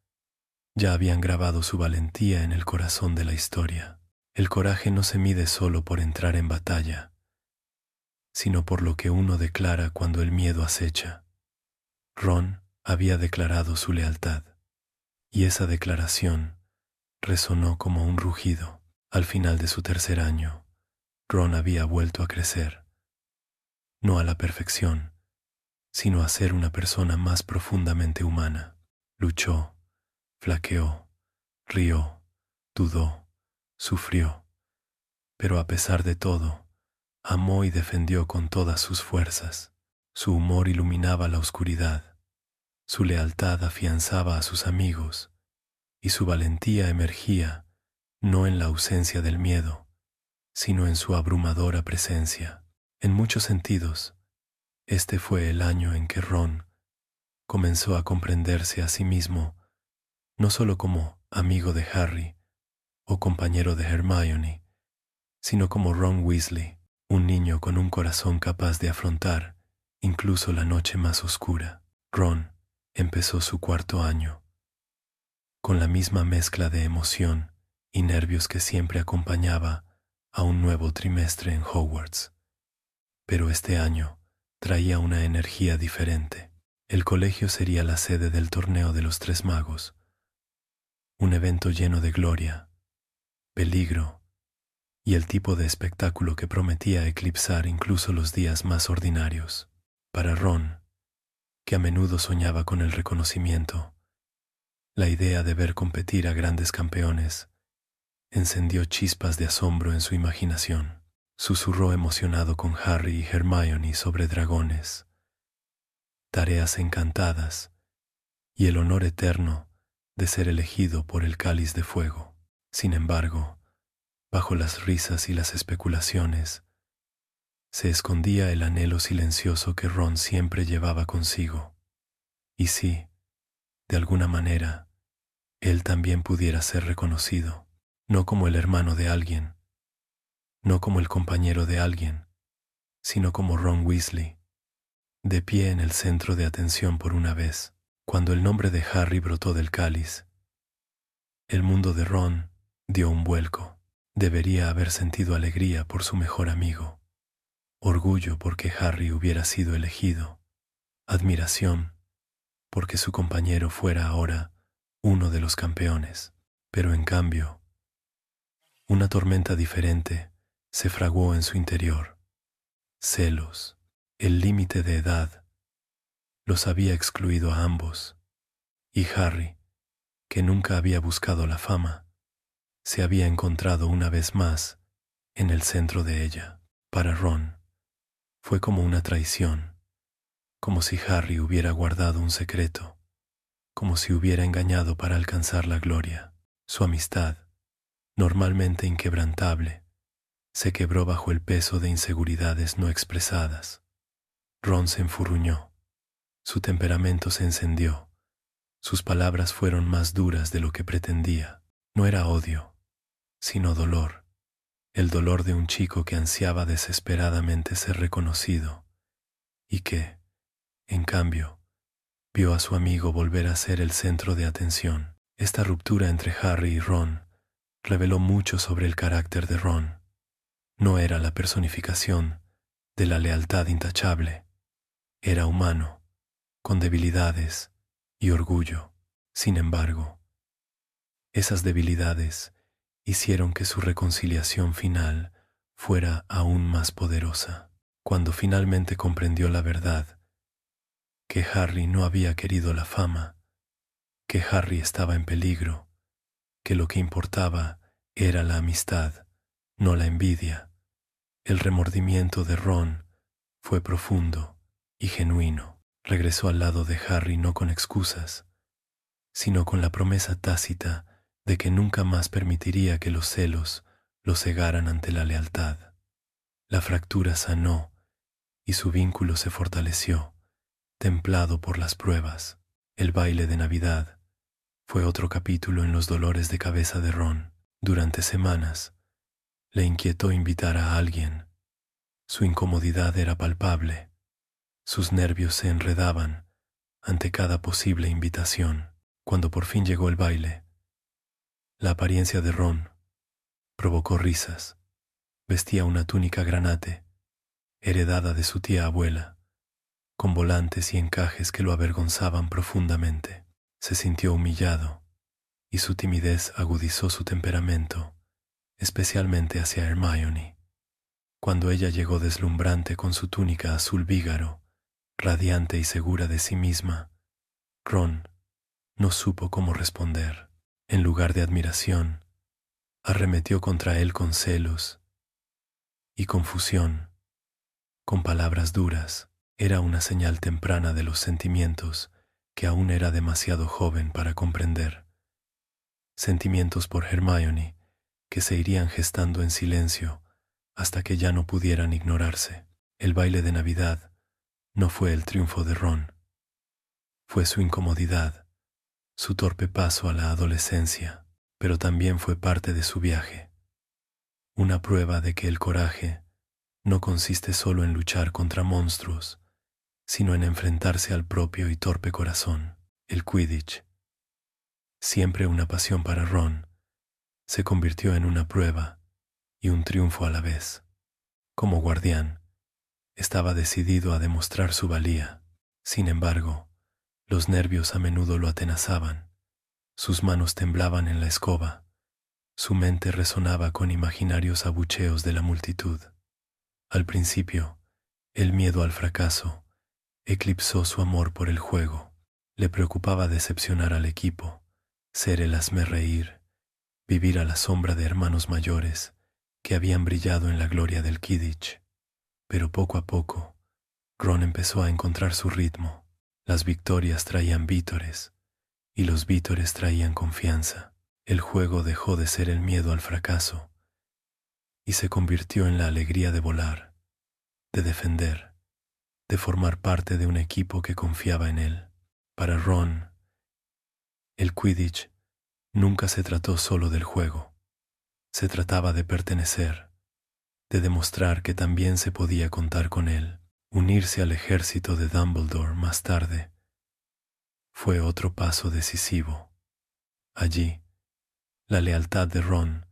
ya habían grabado su valentía en el corazón de la historia. El coraje no se mide solo por entrar en batalla, sino por lo que uno declara cuando el miedo acecha. Ron había declarado su lealtad, y esa declaración resonó como un rugido. Al final de su tercer año, Ron había vuelto a crecer, no a la perfección, sino a ser una persona más profundamente humana. Luchó, flaqueó, rió, dudó, sufrió, pero a pesar de todo, amó y defendió con todas sus fuerzas. Su humor iluminaba la oscuridad, su lealtad afianzaba a sus amigos, y su valentía emergía no en la ausencia del miedo, sino en su abrumadora presencia. En muchos sentidos, este fue el año en que Ron comenzó a comprenderse a sí mismo, no solo como amigo de Harry o compañero de Hermione, sino como Ron Weasley, un niño con un corazón capaz de afrontar incluso la noche más oscura. Ron empezó su cuarto año, con la misma mezcla de emoción y nervios que siempre acompañaba a un nuevo trimestre en Hogwarts. Pero este año traía una energía diferente. El colegio sería la sede del torneo de los Tres Magos, un evento lleno de gloria, peligro y el tipo de espectáculo que prometía eclipsar incluso los días más ordinarios. Para Ron, que a menudo soñaba con el reconocimiento, la idea de ver competir a grandes campeones encendió chispas de asombro en su imaginación. Susurró emocionado con Harry y Hermione sobre dragones, tareas encantadas y el honor eterno de ser elegido por el cáliz de fuego. Sin embargo, bajo las risas y las especulaciones, se escondía el anhelo silencioso que Ron siempre llevaba consigo. Y si, de alguna manera, él también pudiera ser reconocido, no como el hermano de alguien, no como el compañero de alguien, sino como Ron Weasley, de pie en el centro de atención por una vez. Cuando el nombre de Harry brotó del cáliz, el mundo de Ron dio un vuelco. Debería haber sentido alegría por su mejor amigo, orgullo porque Harry hubiera sido elegido, admiración porque su compañero fuera ahora uno de los campeones. Pero en cambio, una tormenta diferente se fraguó en su interior. Celos, el límite de edad, los había excluido a ambos, y Harry, que nunca había buscado la fama, se había encontrado una vez más en el centro de ella. Para Ron, fue como una traición, como si Harry hubiera guardado un secreto, como si hubiera engañado para alcanzar la gloria. Su amistad, normalmente inquebrantable, se quebró bajo el peso de inseguridades no expresadas. Ron se enfurruñó, su temperamento se encendió, sus palabras fueron más duras de lo que pretendía. No era odio, sino dolor, el dolor de un chico que ansiaba desesperadamente ser reconocido y que, en cambio, vio a su amigo volver a ser el centro de atención. Esta ruptura entre Harry y Ron reveló mucho sobre el carácter de Ron. No era la personificación de la lealtad intachable. Era humano, con debilidades y orgullo. Sin embargo, esas debilidades hicieron que su reconciliación final fuera aún más poderosa. Cuando finalmente comprendió la verdad, que Harry no había querido la fama, que Harry estaba en peligro, que lo que importaba era la amistad, no la envidia, el remordimiento de Ron fue profundo y genuino. Regresó al lado de Harry no con excusas, sino con la promesa tácita de que nunca más permitiría que los celos lo cegaran ante la lealtad. La fractura sanó y su vínculo se fortaleció, templado por las pruebas. El baile de Navidad fue otro capítulo en los dolores de cabeza de Ron. Durante semanas, le inquietó invitar a alguien. Su incomodidad era palpable. Sus nervios se enredaban ante cada posible invitación. Cuando por fin llegó el baile, la apariencia de Ron provocó risas. Vestía una túnica granate, heredada de su tía abuela, con volantes y encajes que lo avergonzaban profundamente. Se sintió humillado, y su timidez agudizó su temperamento, especialmente hacia Hermione. Cuando ella llegó deslumbrante con su túnica azul vígaro, radiante y segura de sí misma, Ron no supo cómo responder. En lugar de admiración, arremetió contra él con celos y confusión, con palabras duras. Era una señal temprana de los sentimientos que aún era demasiado joven para comprender. Sentimientos por Hermione que se irían gestando en silencio hasta que ya no pudieran ignorarse. El baile de Navidad no fue el triunfo de Ron. Fue su incomodidad, su torpe paso a la adolescencia, pero también fue parte de su viaje. Una prueba de que el coraje no consiste solo en luchar contra monstruos, sino en enfrentarse al propio y torpe corazón. El Quidditch, siempre una pasión para Ron, se convirtió en una prueba y un triunfo a la vez. Como guardián, estaba decidido a demostrar su valía. Sin embargo, los nervios a menudo lo atenazaban. Sus manos temblaban en la escoba. Su mente resonaba con imaginarios abucheos de la multitud. Al principio, el miedo al fracaso eclipsó su amor por el juego. Le preocupaba decepcionar al equipo, ser el hazmerreír, vivir a la sombra de hermanos mayores que habían brillado en la gloria del Quidditch. Pero poco a poco, Ron empezó a encontrar su ritmo. Las victorias traían vítores, y los vítores traían confianza. El juego dejó de ser el miedo al fracaso, y se convirtió en la alegría de volar, de defender, de formar parte de un equipo que confiaba en él. Para Ron, el Quidditch nunca se trató solo del juego. Se trataba de pertenecer, de demostrar que también se podía contar con él. Unirse al ejército de Dumbledore más tarde fue otro paso decisivo. Allí, la lealtad de Ron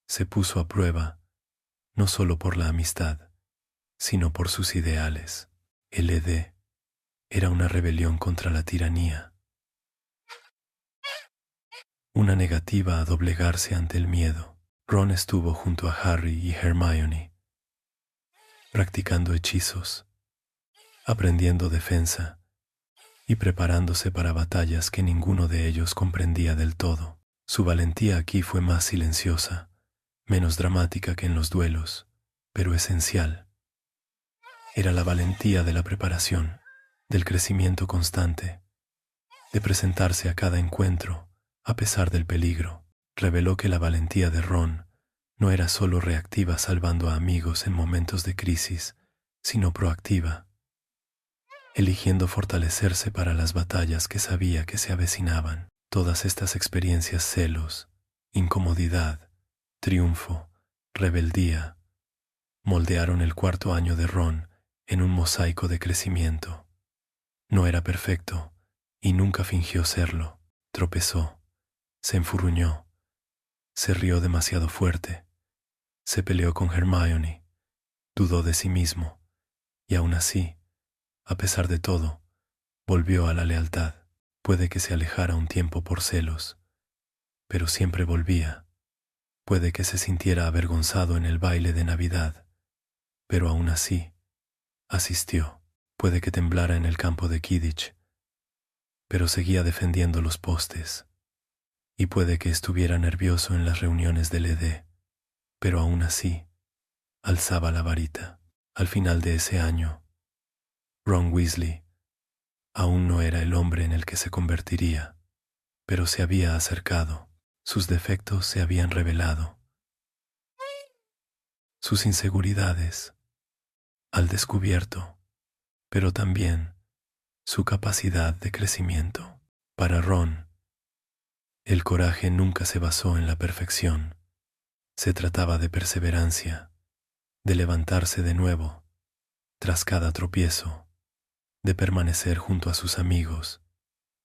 se puso a prueba no solo por la amistad, sino por sus ideales. El ED era una rebelión contra la tiranía, una negativa a doblegarse ante el miedo. Ron estuvo junto a Harry y Hermione, practicando hechizos, aprendiendo defensa y preparándose para batallas que ninguno de ellos comprendía del todo. Su valentía aquí fue más silenciosa, menos dramática que en los duelos, pero esencial. Era la valentía de la preparación, del crecimiento constante, de presentarse a cada encuentro, a pesar del peligro. Reveló que la valentía de Ron no era solo reactiva salvando a amigos en momentos de crisis, sino proactiva, eligiendo fortalecerse para las batallas que sabía que se avecinaban. Todas estas experiencias, celos, incomodidad, triunfo, rebeldía, moldearon el cuarto año de Ron en un mosaico de crecimiento. No era perfecto, y nunca fingió serlo. Tropezó, se enfurruñó, se rió demasiado fuerte, se peleó con Hermione, dudó de sí mismo, y aún así, a pesar de todo, volvió a la lealtad. Puede que se alejara un tiempo por celos, pero siempre volvía. Puede que se sintiera avergonzado en el baile de Navidad, pero aún así, asistió. Puede que temblara en el campo de Quidditch, pero seguía defendiendo los postes. Y puede que estuviera nervioso en las reuniones del ED, pero aún así, alzaba la varita. Al final de ese año, Ron Weasley aún no era el hombre en el que se convertiría, pero se había acercado. Sus defectos se habían revelado, sus inseguridades al descubierto, pero también su capacidad de crecimiento. Para Ron, el coraje nunca se basó en la perfección. Se trataba de perseverancia, de levantarse de nuevo tras cada tropiezo, de permanecer junto a sus amigos,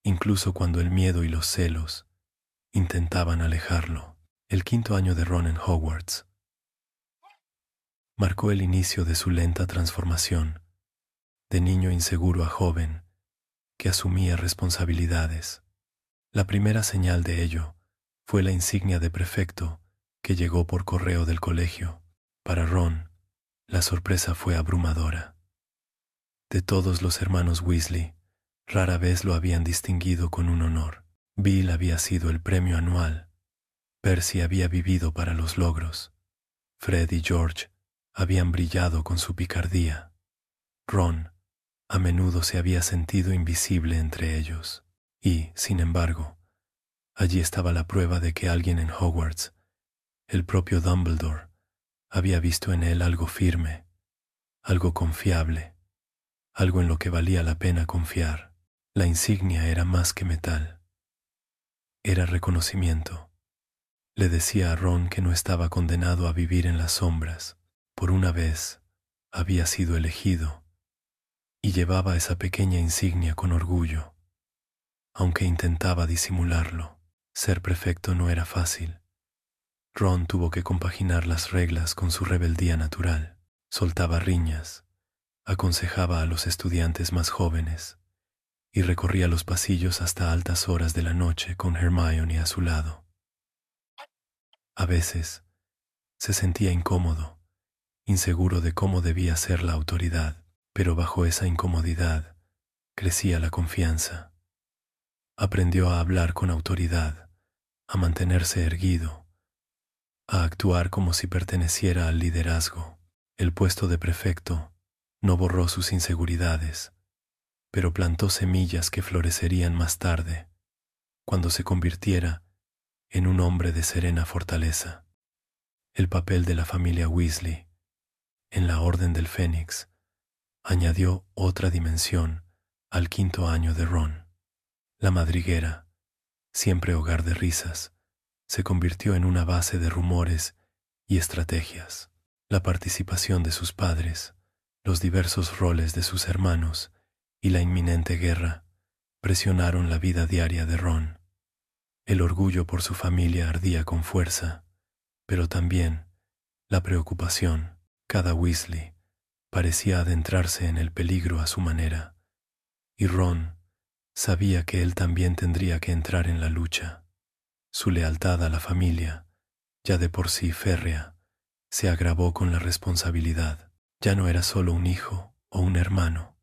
incluso cuando el miedo y los celos intentaban alejarlo. El quinto año de Ron en Hogwarts marcó el inicio de su lenta transformación, de niño inseguro a joven que asumía responsabilidades. La primera señal de ello fue la insignia de prefecto que llegó por correo del colegio. Para Ron, la sorpresa fue abrumadora. De todos los hermanos Weasley, rara vez lo habían distinguido con un honor. Bill había sido el premio anual. Percy había vivido para los logros. Fred y George habían brillado con su picardía. Ron a menudo se había sentido invisible entre ellos. Y, sin embargo, allí estaba la prueba de que alguien en Hogwarts, el propio Dumbledore, había visto en él algo firme, algo confiable, algo en lo que valía la pena confiar. La insignia era más que metal. Era reconocimiento. Le decía a Ron que no estaba condenado a vivir en las sombras. Por una vez, había sido elegido, y llevaba esa pequeña insignia con orgullo. Aunque intentaba disimularlo, ser prefecto no era fácil. Ron tuvo que compaginar las reglas con su rebeldía natural. Soltaba riñas, aconsejaba a los estudiantes más jóvenes y recorría los pasillos hasta altas horas de la noche con Hermione a su lado. A veces se sentía incómodo, inseguro de cómo debía ser la autoridad, pero bajo esa incomodidad crecía la confianza. Aprendió a hablar con autoridad, a mantenerse erguido, a actuar como si perteneciera al liderazgo. El puesto de prefecto no borró sus inseguridades, pero plantó semillas que florecerían más tarde, cuando se convirtiera en un hombre de serena fortaleza. El papel de la familia Weasley en la Orden del Fénix añadió otra dimensión al quinto año de Ron. La madriguera, siempre hogar de risas, se convirtió en una base de rumores y estrategias. La participación de sus padres, los diversos roles de sus hermanos y la inminente guerra presionaron la vida diaria de Ron. El orgullo por su familia ardía con fuerza, pero también la preocupación. Cada Weasley parecía adentrarse en el peligro a su manera, y Ron sabía que él también tendría que entrar en la lucha. Su lealtad a la familia, ya de por sí férrea, se agravó con la responsabilidad. Ya no era solo un hijo o un hermano.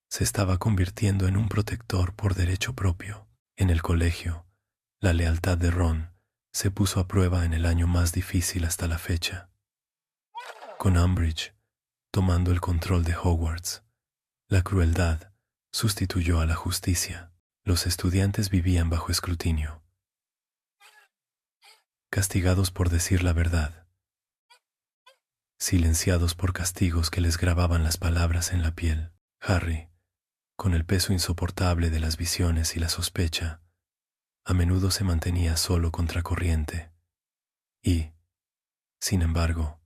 Se estaba convirtiendo en un protector por derecho propio. En el colegio, la lealtad de Ron se puso a prueba en el año más difícil hasta la fecha. Con Umbridge tomando el control de Hogwarts, la crueldad sustituyó a la justicia. Los estudiantes vivían bajo escrutinio, castigados por decir la verdad, silenciados por castigos que les grababan las palabras en la piel. Harry, con el peso insoportable de las visiones y la sospecha, a menudo se mantenía solo contracorriente, y, sin embargo,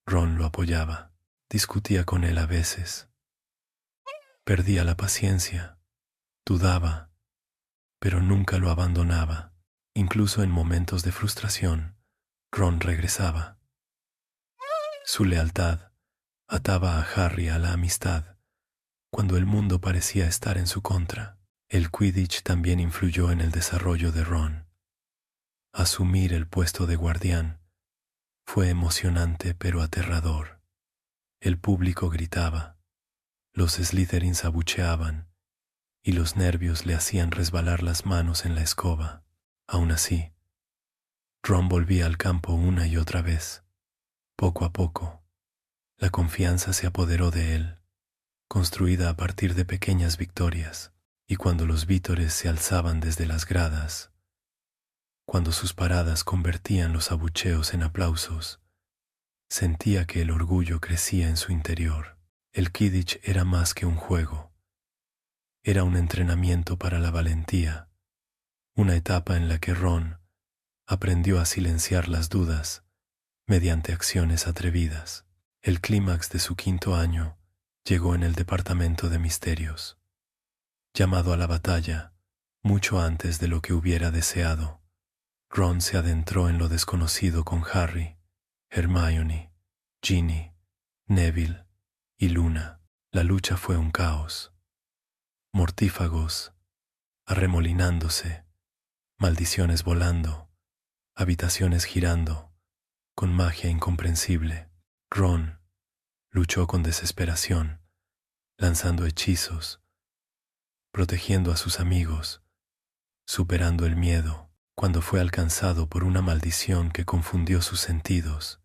Ron lo apoyaba, discutía con él a veces, Perdía la paciencia, dudaba, pero nunca lo abandonaba. Incluso en momentos de frustración, Ron regresaba. Su lealtad ataba a Harry a la amistad cuando el mundo parecía estar en su contra. El Quidditch también influyó en el desarrollo de Ron. Asumir el puesto de guardián fue emocionante pero aterrador. El público gritaba, los Slytherins abucheaban y los nervios le hacían resbalar las manos en la escoba. Aún así, Ron volvía al campo una y otra vez. Poco a poco, la confianza se apoderó de él, construida a partir de pequeñas victorias, y cuando los vítores se alzaban desde las gradas, cuando sus paradas convertían los abucheos en aplausos, sentía que el orgullo crecía en su interior. El Quidditch era más que un juego. Era un entrenamiento para la valentía, una etapa en la que Ron aprendió a silenciar las dudas mediante acciones atrevidas. El clímax de su 5.º año llegó en el Departamento de Misterios. Llamado a la batalla, mucho antes de lo que hubiera deseado, Ron se adentró en lo desconocido con Harry, Hermione, Ginny, Neville y Luna. La lucha fue un caos. Mortífagos, arremolinándose, maldiciones volando, habitaciones girando, con magia incomprensible. Ron luchó con desesperación, lanzando hechizos, protegiendo a sus amigos, superando el miedo. Cuando fue alcanzado por una maldición que confundió sus sentidos,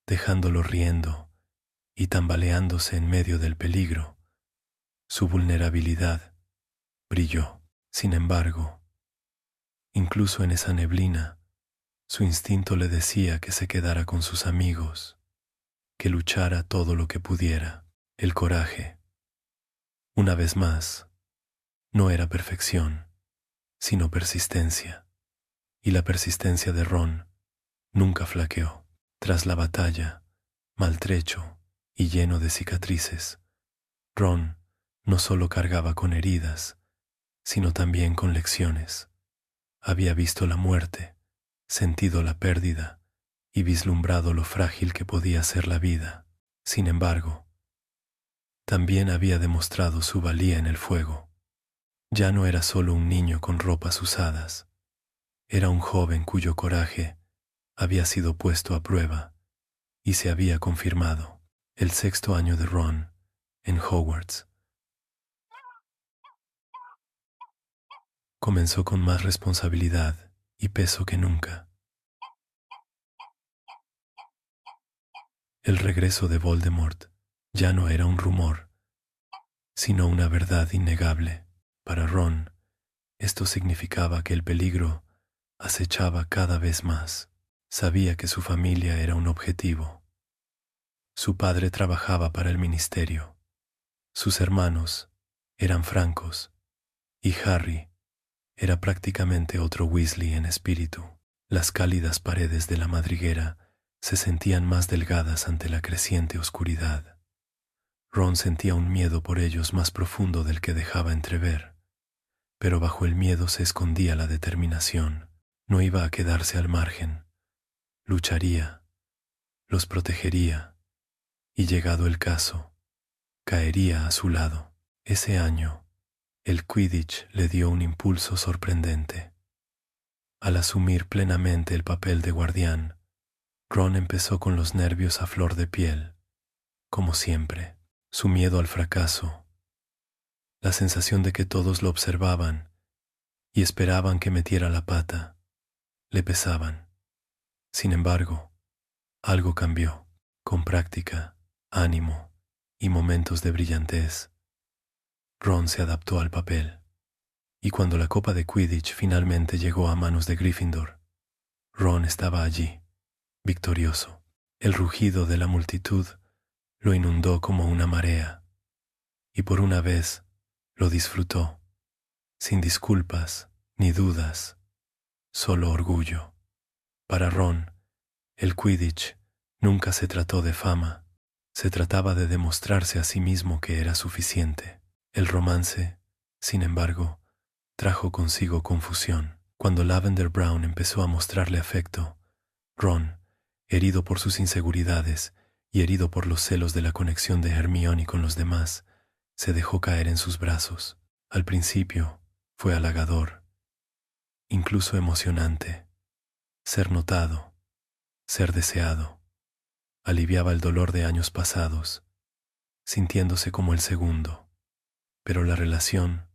dejándolo riendo y tambaleándose en medio del peligro, su vulnerabilidad brilló. Sin embargo, incluso en esa neblina, su instinto le decía que se quedara con sus amigos, que luchara todo lo que pudiera. El coraje, una vez más, no era perfección, sino persistencia. Y la persistencia de Ron nunca flaqueó. Tras la batalla, maltrecho y lleno de cicatrices, Ron no solo cargaba con heridas, sino también con lecciones. Había visto la muerte, sentido la pérdida y vislumbrado lo frágil que podía ser la vida. Sin embargo, también había demostrado su valía en el fuego. Ya no era solo un niño con ropas usadas. Era un joven cuyo coraje había sido puesto a prueba y se había confirmado. El 6.º año de Ron, en Hogwarts, comenzó con más responsabilidad y peso que nunca. El regreso de Voldemort ya no era un rumor, sino una verdad innegable. Para Ron, esto significaba que el peligro acechaba cada vez más. Sabía que su familia era un objetivo. Su padre trabajaba para el ministerio. Sus hermanos eran francos. Y Harry era prácticamente otro Weasley en espíritu. Las cálidas paredes de la madriguera se sentían más delgadas ante la creciente oscuridad. Ron sentía un miedo por ellos más profundo del que dejaba entrever. Pero bajo el miedo se escondía la determinación. No iba a quedarse al margen. Lucharía, los protegería, y llegado el caso, caería a su lado. Ese año, el Quidditch le dio un impulso sorprendente. Al asumir plenamente el papel de guardián, Ron empezó con los nervios a flor de piel, como siempre. Su miedo al fracaso, la sensación de que todos lo observaban y esperaban que metiera la pata, le pesaban. Sin embargo, algo cambió. Con práctica, ánimo y momentos de brillantez, Ron se adaptó al papel. Y cuando la copa de Quidditch finalmente llegó a manos de Gryffindor, Ron estaba allí, victorioso. El rugido de la multitud lo inundó como una marea, y por una vez lo disfrutó, sin disculpas ni dudas, solo orgullo. Para Ron, el Quidditch nunca se trató de fama, Se trataba de demostrarse a sí mismo que era suficiente. El romance, sin embargo, trajo consigo confusión. Cuando Lavender Brown empezó a mostrarle afecto, Ron, herido por sus inseguridades y herido por los celos de la conexión de Hermione con los demás, se dejó caer en sus brazos. Al principio, fue halagador, incluso emocionante. Ser notado, ser deseado, aliviaba el dolor de años pasados, sintiéndose como el segundo. Pero la relación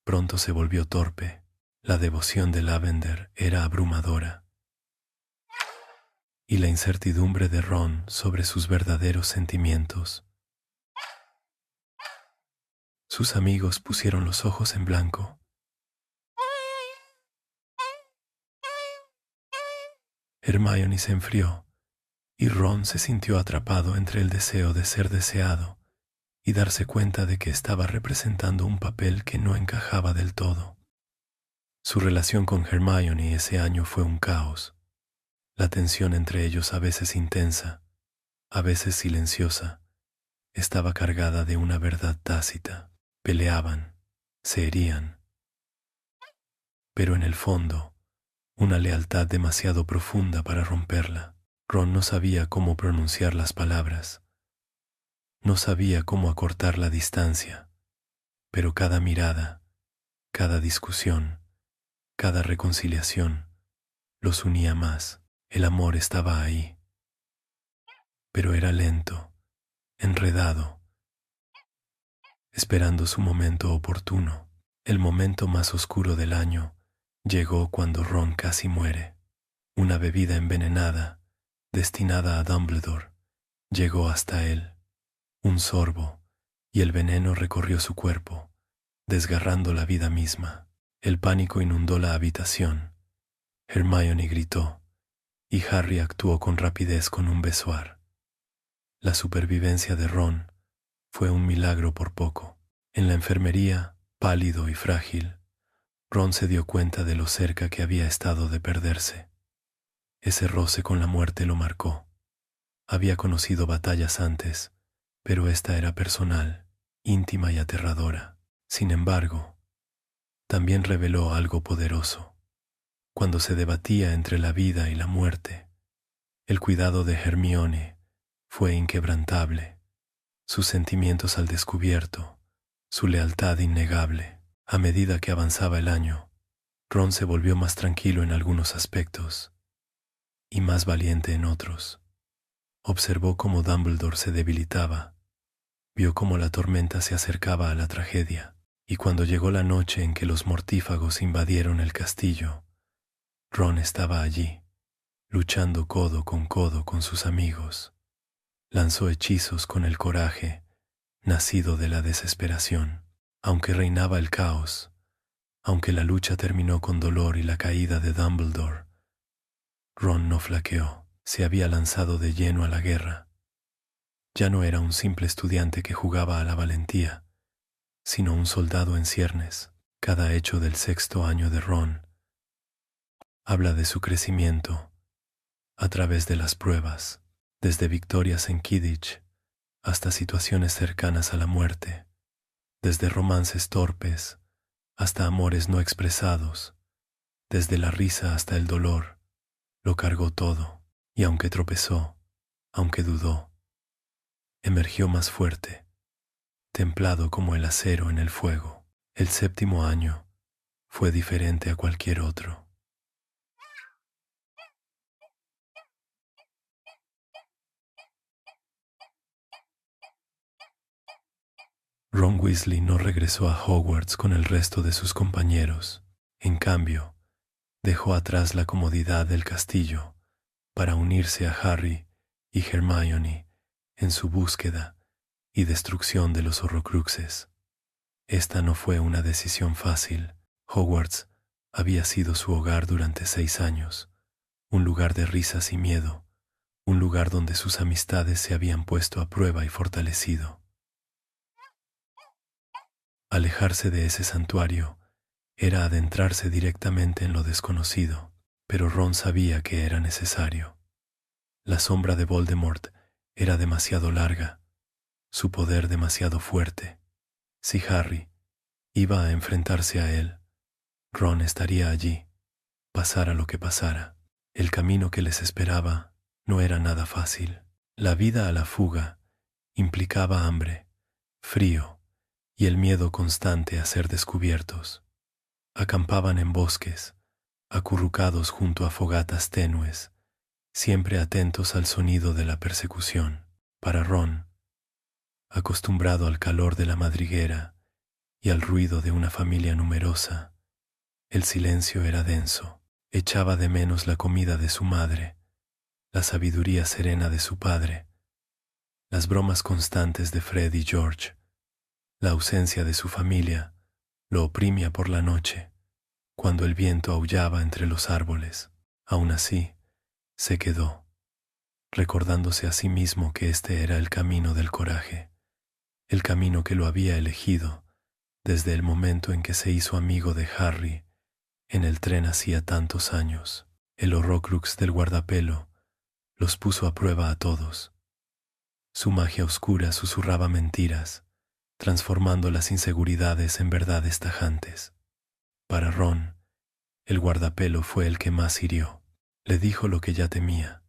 pronto se volvió torpe. La devoción de Lavender era abrumadora, y la incertidumbre de Ron sobre sus verdaderos sentimientos. Sus amigos pusieron los ojos en blanco. Hermione se enfrió, y Ron se sintió atrapado entre el deseo de ser deseado y darse cuenta de que estaba representando un papel que no encajaba del todo. Su relación con Hermione ese año fue un caos. La tensión entre ellos, a veces intensa, a veces silenciosa, estaba cargada de una verdad tácita. Peleaban, se herían, pero en el fondo, una lealtad demasiado profunda para romperla. Ron no sabía cómo pronunciar las palabras, no sabía cómo acortar la distancia, pero cada mirada, cada discusión, cada reconciliación, los unía más. El amor estaba ahí, pero era lento, enredado, esperando su momento oportuno. El momento más oscuro del año llegó cuando Ron casi muere. Una bebida envenenada, destinada a Dumbledore, llegó hasta él. Un sorbo, y el veneno recorrió su cuerpo, desgarrando la vida misma. El pánico inundó la habitación. Hermione gritó, y Harry actuó con rapidez con un besoar. La supervivencia de Ron fue un milagro por poco. En la enfermería, pálido y frágil, Ron se dio cuenta de lo cerca que había estado de perderse. Ese roce con la muerte lo marcó. Había conocido batallas antes, pero esta era personal, íntima y aterradora. Sin embargo, también reveló algo poderoso. Cuando se debatía entre la vida y la muerte, el cuidado de Hermione fue inquebrantable, sus sentimientos al descubierto, su lealtad innegable. A medida que avanzaba el año, Ron se volvió más tranquilo en algunos aspectos y más valiente en otros. Observó cómo Dumbledore se debilitaba, vio cómo la tormenta se acercaba a la tragedia, y cuando llegó la noche en que los mortífagos invadieron el castillo, Ron estaba allí, luchando codo con sus amigos. Lanzó hechizos con el coraje nacido de la desesperación. Aunque reinaba el caos, aunque la lucha terminó con dolor y la caída de Dumbledore, Ron no flaqueó. Se había lanzado de lleno a la guerra. Ya no era un simple estudiante que jugaba a la valentía, sino un soldado en ciernes. Cada hecho del sexto año de Ron habla de su crecimiento a través de las pruebas, desde victorias en Quidditch hasta situaciones cercanas a la muerte, desde romances torpes hasta amores no expresados, desde la risa hasta el dolor. Lo cargó todo, y aunque tropezó, aunque dudó, emergió más fuerte, templado como el acero en el fuego. El séptimo año fue diferente a cualquier otro. Ron Weasley no regresó a Hogwarts con el resto de sus compañeros. En cambio, dejó atrás la comodidad del castillo para unirse a Harry y Hermione en su búsqueda y destrucción de los Horrocruxes. Esta no fue una decisión fácil. Hogwarts había sido su hogar durante 6 años, un lugar de risas y miedo, un lugar donde sus amistades se habían puesto a prueba y fortalecido. Alejarse de ese santuario era adentrarse directamente en lo desconocido, pero Ron sabía que era necesario. La sombra de Voldemort era demasiado larga, su poder demasiado fuerte. Si Harry iba a enfrentarse a él, Ron estaría allí, pasara lo que pasara. El camino que les esperaba no era nada fácil. La vida a la fuga implicaba hambre, frío y el miedo constante a ser descubiertos. Acampaban en bosques, acurrucados junto a fogatas tenues, siempre atentos al sonido de la persecución. Para Ron, acostumbrado al calor de la madriguera y al ruido de una familia numerosa, el silencio era denso. Echaba de menos la comida de su madre, la sabiduría serena de su padre, las bromas constantes de Fred y George. La ausencia de su familia lo oprimía por la noche, cuando el viento aullaba entre los árboles. Aún así, se quedó, recordándose a sí mismo que este era el camino del coraje, el camino que lo había elegido desde el momento en que se hizo amigo de Harry en el tren hacía tantos años. El Horrocrux del guardapelo los puso a prueba a todos. Su magia oscura susurraba mentiras, transformando las inseguridades en verdades tajantes. Para Ron, el guardapelo fue el que más hirió. Le dijo lo que ya temía,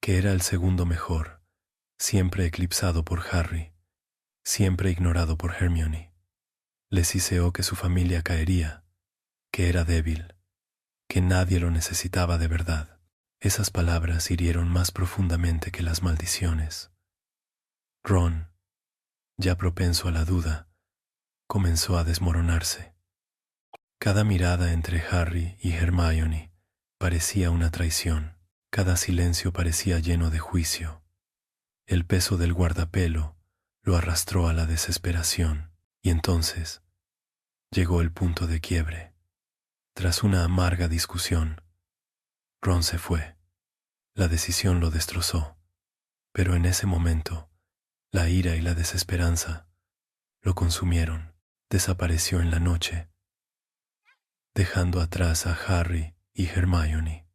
que era el segundo mejor, siempre eclipsado por Harry, siempre ignorado por Hermione. Le siseó que su familia caería, que era débil, que nadie lo necesitaba de verdad. Esas palabras hirieron más profundamente que las maldiciones. Ron, ya propenso a la duda, comenzó a desmoronarse. Cada mirada entre Harry y Hermione parecía una traición, cada silencio parecía lleno de juicio. El peso del guardapelo lo arrastró a la desesperación, y entonces llegó el punto de quiebre. Tras una amarga discusión, Ron se fue. La decisión lo destrozó, pero en ese momento, la ira y la desesperanza lo consumieron. Desapareció en la noche, dejando atrás a Harry y Hermione.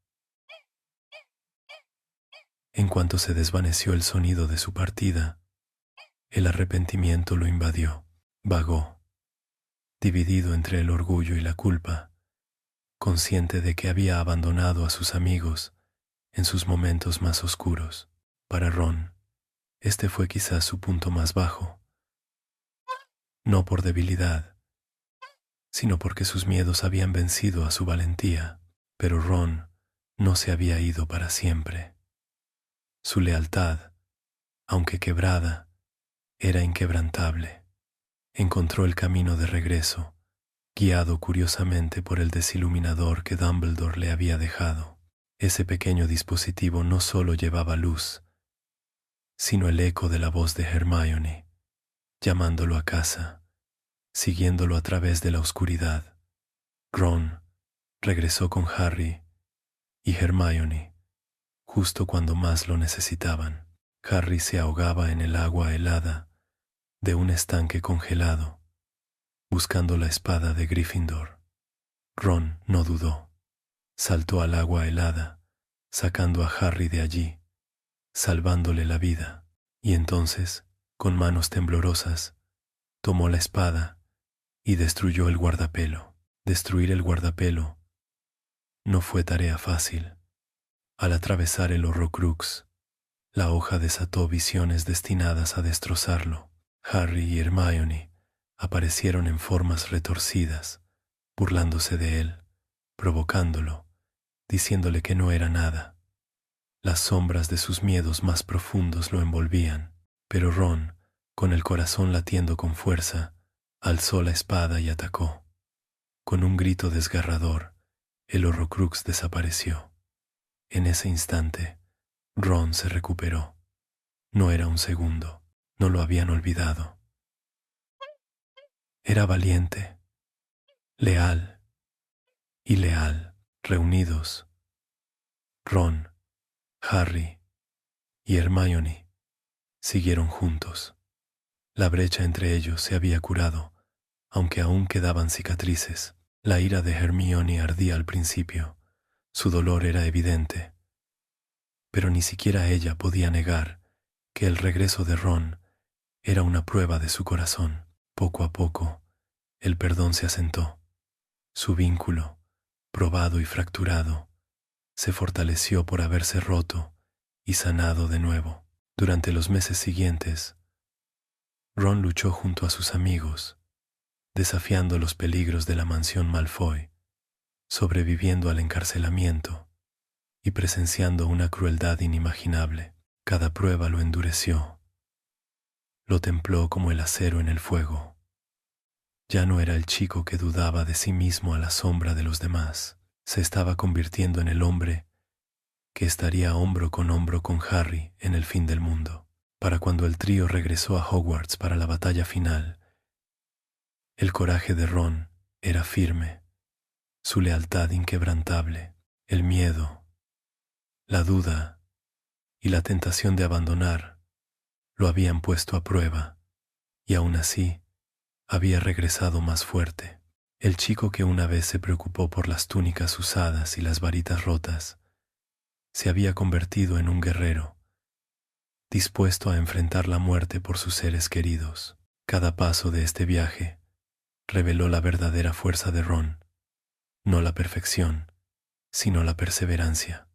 En cuanto se desvaneció el sonido de su partida, el arrepentimiento lo invadió. Vagó, dividido entre el orgullo y la culpa, consciente de que había abandonado a sus amigos en sus momentos más oscuros. Para Ron, este fue quizás su punto más bajo, no por debilidad, sino porque sus miedos habían vencido a su valentía. Pero Ron no se había ido para siempre. Su lealtad, aunque quebrada, era inquebrantable. Encontró el camino de regreso, guiado curiosamente por el desiluminador que Dumbledore le había dejado. Ese pequeño dispositivo no solo llevaba luz, sino el eco de la voz de Hermione, llamándolo a casa, siguiéndolo a través de la oscuridad. Ron regresó con Harry y Hermione, justo cuando más lo necesitaban. Harry se ahogaba en el agua helada de un estanque congelado, buscando la espada de Gryffindor. Ron no dudó. Saltó al agua helada, sacando a Harry de allí, salvándole la vida. Y entonces, con manos temblorosas, tomó la espada y destruyó el guardapelo. Destruir el guardapelo no fue tarea fácil. Al atravesar el Horrocrux, la hoja desató visiones destinadas a destrozarlo. Harry y Hermione aparecieron en formas retorcidas, burlándose de él, provocándolo, diciéndole que no era nada. Las sombras de sus miedos más profundos lo envolvían, pero Ron, con el corazón latiendo con fuerza, alzó la espada y atacó. Con un grito desgarrador, el Horrocrux desapareció. En ese instante, Ron se recuperó. No era un segundo, no lo habían olvidado. Era valiente, leal y leal. Reunidos, Ron, Harry y Hermione siguieron juntos. La brecha entre ellos se había curado, aunque aún quedaban cicatrices. La ira de Hermione ardía al principio. Su dolor era evidente, pero ni siquiera ella podía negar que el regreso de Ron era una prueba de su corazón. Poco a poco, el perdón se asentó. Su vínculo, probado y fracturado, se fortaleció por haberse roto y sanado de nuevo. Durante los meses siguientes, Ron luchó junto a sus amigos, desafiando los peligros de la mansión Malfoy, sobreviviendo al encarcelamiento y presenciando una crueldad inimaginable. Cada prueba lo endureció, lo templó como el acero en el fuego. Ya no era el chico que dudaba de sí mismo a la sombra de los demás. Se estaba convirtiendo en el hombre que estaría hombro con Harry en el fin del mundo. Para cuando el trío regresó a Hogwarts para la batalla final, el coraje de Ron era firme, su lealtad inquebrantable, el miedo, la duda y la tentación de abandonar lo habían puesto a prueba, y aún así había regresado más fuerte. El chico que una vez se preocupó por las túnicas usadas y las varitas rotas, se había convertido en un guerrero, dispuesto a enfrentar la muerte por sus seres queridos. Cada paso de este viaje reveló la verdadera fuerza de Ron, no la perfección, sino la perseverancia.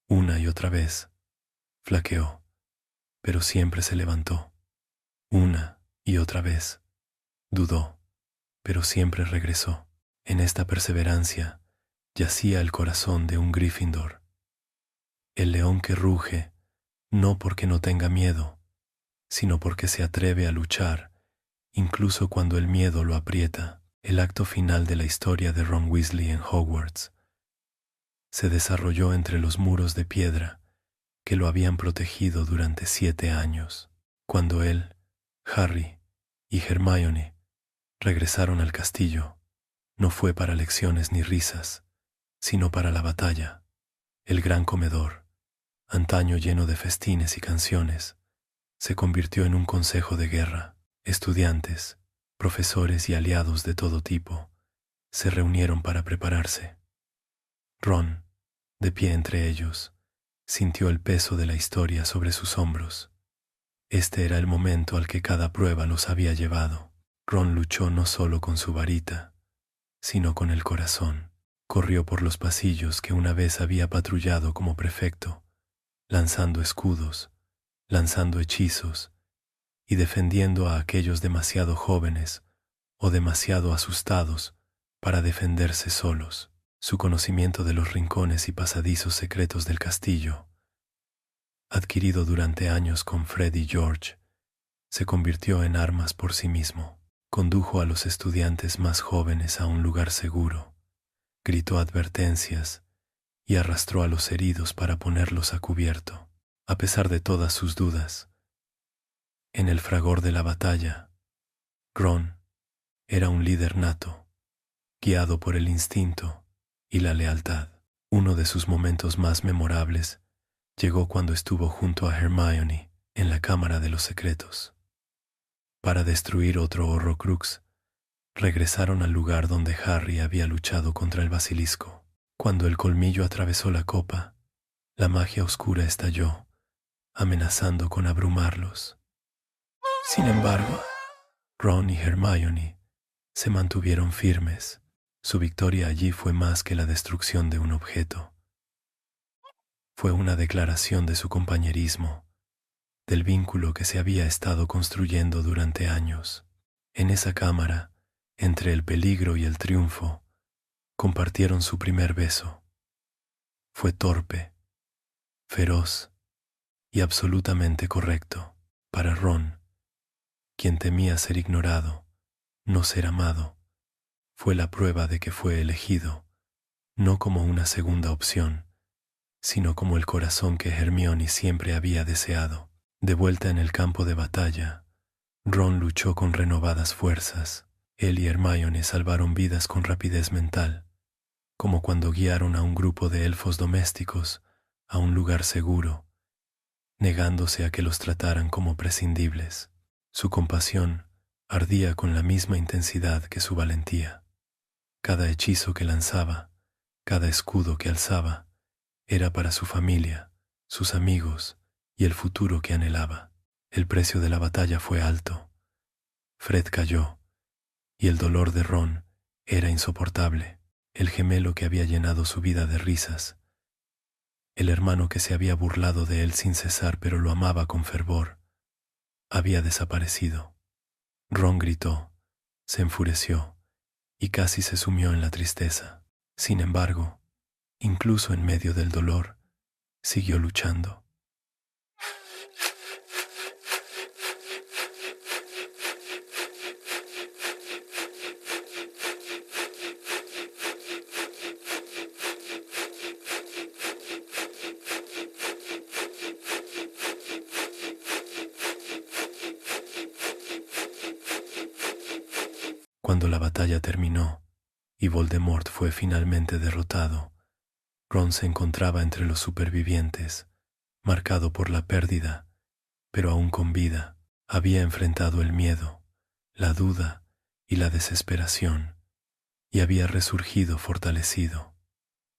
Una y otra vez, flaqueó, pero siempre se levantó. Una y otra vez, dudó, pero siempre regresó. En esta perseverancia yacía el corazón de un Gryffindor. El león que ruge, no porque no tenga miedo, sino porque se atreve a luchar, incluso cuando el miedo lo aprieta. El acto final de la historia de Ron Weasley en Hogwarts se desarrolló entre los muros de piedra que lo habían protegido durante 7 años. Cuando él, Harry y Hermione regresaron al castillo, no fue para lecciones ni risas, sino para la batalla. El gran comedor, antaño lleno de festines y canciones, se convirtió en un consejo de guerra. Estudiantes, profesores y aliados de todo tipo se reunieron para prepararse. Ron, de pie entre ellos, sintió el peso de la historia sobre sus hombros. Este era el momento al que cada prueba los había llevado. Ron luchó no solo con su varita, sino con el corazón. Corrió por los pasillos que una vez había patrullado como prefecto, lanzando escudos, lanzando hechizos y defendiendo a aquellos demasiado jóvenes o demasiado asustados para defenderse solos. Su conocimiento de los rincones y pasadizos secretos del castillo, adquirido durante años con Fred y George, se convirtió en armas por sí mismo. Condujo a los estudiantes más jóvenes a un lugar seguro, gritó advertencias y arrastró a los heridos para ponerlos a cubierto. A pesar de todas sus dudas, en el fragor de la batalla, Ron era un líder nato, guiado por el instinto y la lealtad. Uno de sus momentos más memorables llegó cuando estuvo junto a Hermione en la Cámara de los Secretos. Para destruir otro Horrocrux, regresaron al lugar donde Harry había luchado contra el basilisco. Cuando el colmillo atravesó la copa, la magia oscura estalló, amenazando con abrumarlos. Sin embargo, Ron y Hermione se mantuvieron firmes. Su victoria allí fue más que la destrucción de un objeto. Fue una declaración de su compañerismo, del vínculo que se había estado construyendo durante años. En esa cámara, entre el peligro y el triunfo, compartieron su primer beso. Fue torpe, feroz y absolutamente correcto. Para Ron, quien temía ser ignorado, no ser amado, fue la prueba de que fue elegido, no como una segunda opción, sino como el corazón que Hermione siempre había deseado. De vuelta en el campo de batalla, Ron luchó con renovadas fuerzas. Él y Hermione salvaron vidas con rapidez mental, como cuando guiaron a un grupo de elfos domésticos a un lugar seguro, negándose a que los trataran como prescindibles. Su compasión ardía con la misma intensidad que su valentía. Cada hechizo que lanzaba, cada escudo que alzaba, era para su familia, sus amigos y el futuro que anhelaba. El precio de la batalla fue alto. Fred cayó, y el dolor de Ron era insoportable. El gemelo que había llenado su vida de risas, el hermano que se había burlado de él sin cesar pero lo amaba con fervor, había desaparecido. Ron gritó, se enfureció y casi se sumió en la tristeza. Sin embargo, incluso en medio del dolor, siguió luchando. Cuando la batalla terminó y Voldemort fue finalmente derrotado, Ron se encontraba entre los supervivientes, marcado por la pérdida, pero aún con vida. Había enfrentado el miedo, la duda y la desesperación, y había resurgido fortalecido.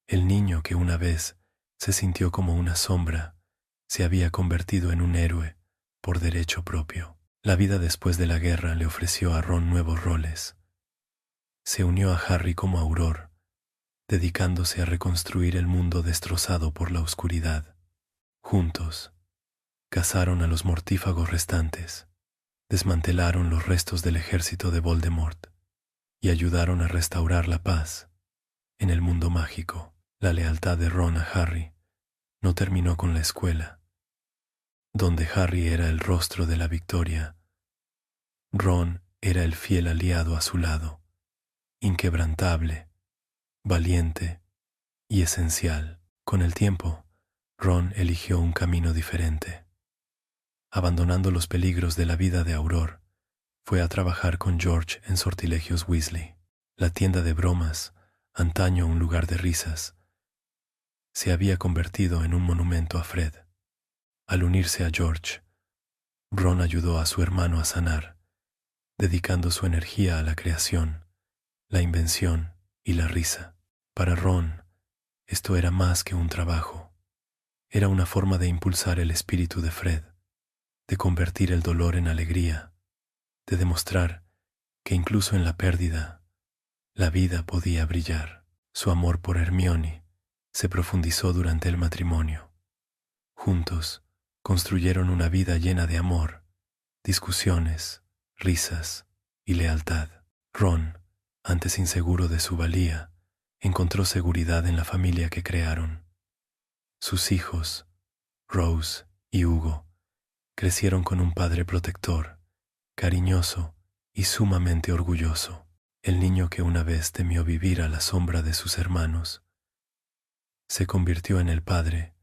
El niño que una vez se sintió como una sombra, se había convertido en un héroe por derecho propio. La vida después de la guerra le ofreció a Ron nuevos roles. Se unió a Harry como Auror, dedicándose a reconstruir el mundo destrozado por la oscuridad. Juntos, cazaron a los mortífagos restantes, desmantelaron los restos del ejército de Voldemort y ayudaron a restaurar la paz en el mundo mágico. La lealtad de Ron a Harry no terminó con la escuela, donde Harry era el rostro de la victoria. Ron era el fiel aliado a su lado, inquebrantable, valiente y esencial. Con el tiempo, Ron eligió un camino diferente. Abandonando los peligros de la vida de Auror, fue a trabajar con George en Sortilegios Weasley. La tienda de bromas, antaño un lugar de risas, se había convertido en un monumento a Fred. Al unirse a George, Ron ayudó a su hermano a sanar, dedicando su energía a la creación, la invención y la risa. Para Ron, esto era más que un trabajo. Era una forma de impulsar el espíritu de Fred, de convertir el dolor en alegría, de demostrar que incluso en la pérdida, la vida podía brillar. Su amor por Hermione se profundizó durante el matrimonio. Juntos, construyeron una vida llena de amor, discusiones, risas y lealtad. Ron, antes inseguro de su valía, encontró seguridad en la familia que crearon. Sus hijos, Rose y Hugo, crecieron con un padre protector, cariñoso y sumamente orgulloso. El niño que una vez temió vivir a la sombra de sus hermanos, se convirtió en el padre,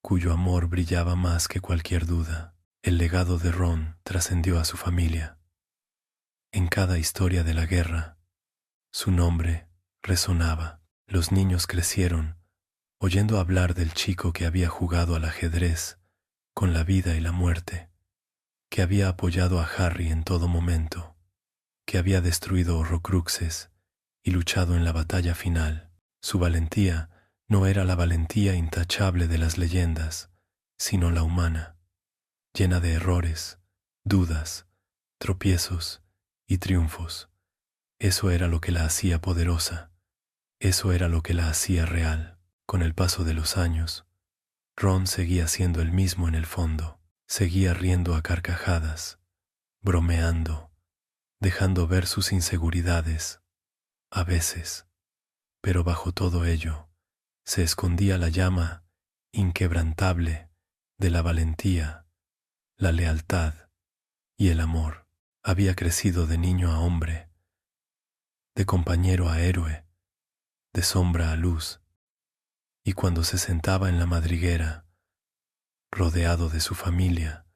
cuyo amor brillaba más que cualquier duda. El legado de Ron trascendió a su familia. En cada historia de la guerra, su nombre resonaba. Los niños crecieron, oyendo hablar del chico que había jugado al ajedrez con la vida y la muerte, que había apoyado a Harry en todo momento, que había destruido Horrocruxes y luchado en la batalla final. Su valentía no era la valentía intachable de las leyendas, sino la humana, llena de errores, dudas, tropiezos y triunfos. Eso era lo que la hacía poderosa, eso era lo que la hacía real. Con el paso de los años, Ron seguía siendo el mismo en el fondo, seguía riendo a carcajadas, bromeando, dejando ver sus inseguridades, a veces, pero bajo todo ello, se escondía la llama inquebrantable de la valentía, la lealtad y el amor. Había crecido de niño a hombre, de compañero a héroe, de sombra a luz, y cuando se sentaba en la madriguera, rodeado de su familia,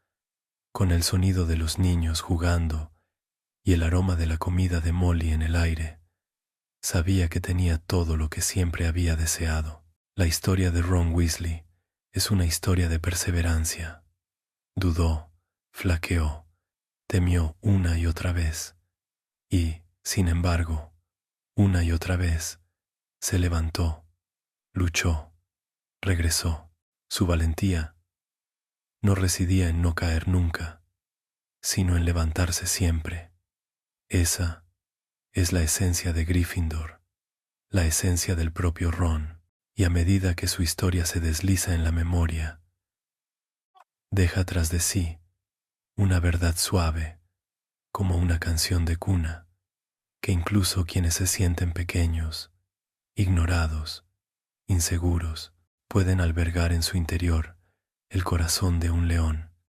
con el sonido de los niños jugando y el aroma de la comida de Molly en el aire, sabía que tenía todo lo que siempre había deseado. La historia de Ron Weasley es una historia de perseverancia. Dudó, flaqueó, temió una y otra vez, y, sin embargo, una y otra vez, se levantó, luchó, regresó. Su valentía no residía en no caer nunca, sino en levantarse siempre. Esa es la esencia de Gryffindor, la esencia del propio Ron, y a medida que su historia se desliza en la memoria, deja tras de sí una verdad suave, como una canción de cuna, que incluso quienes se sienten pequeños, ignorados, inseguros, pueden albergar en su interior el corazón de un león.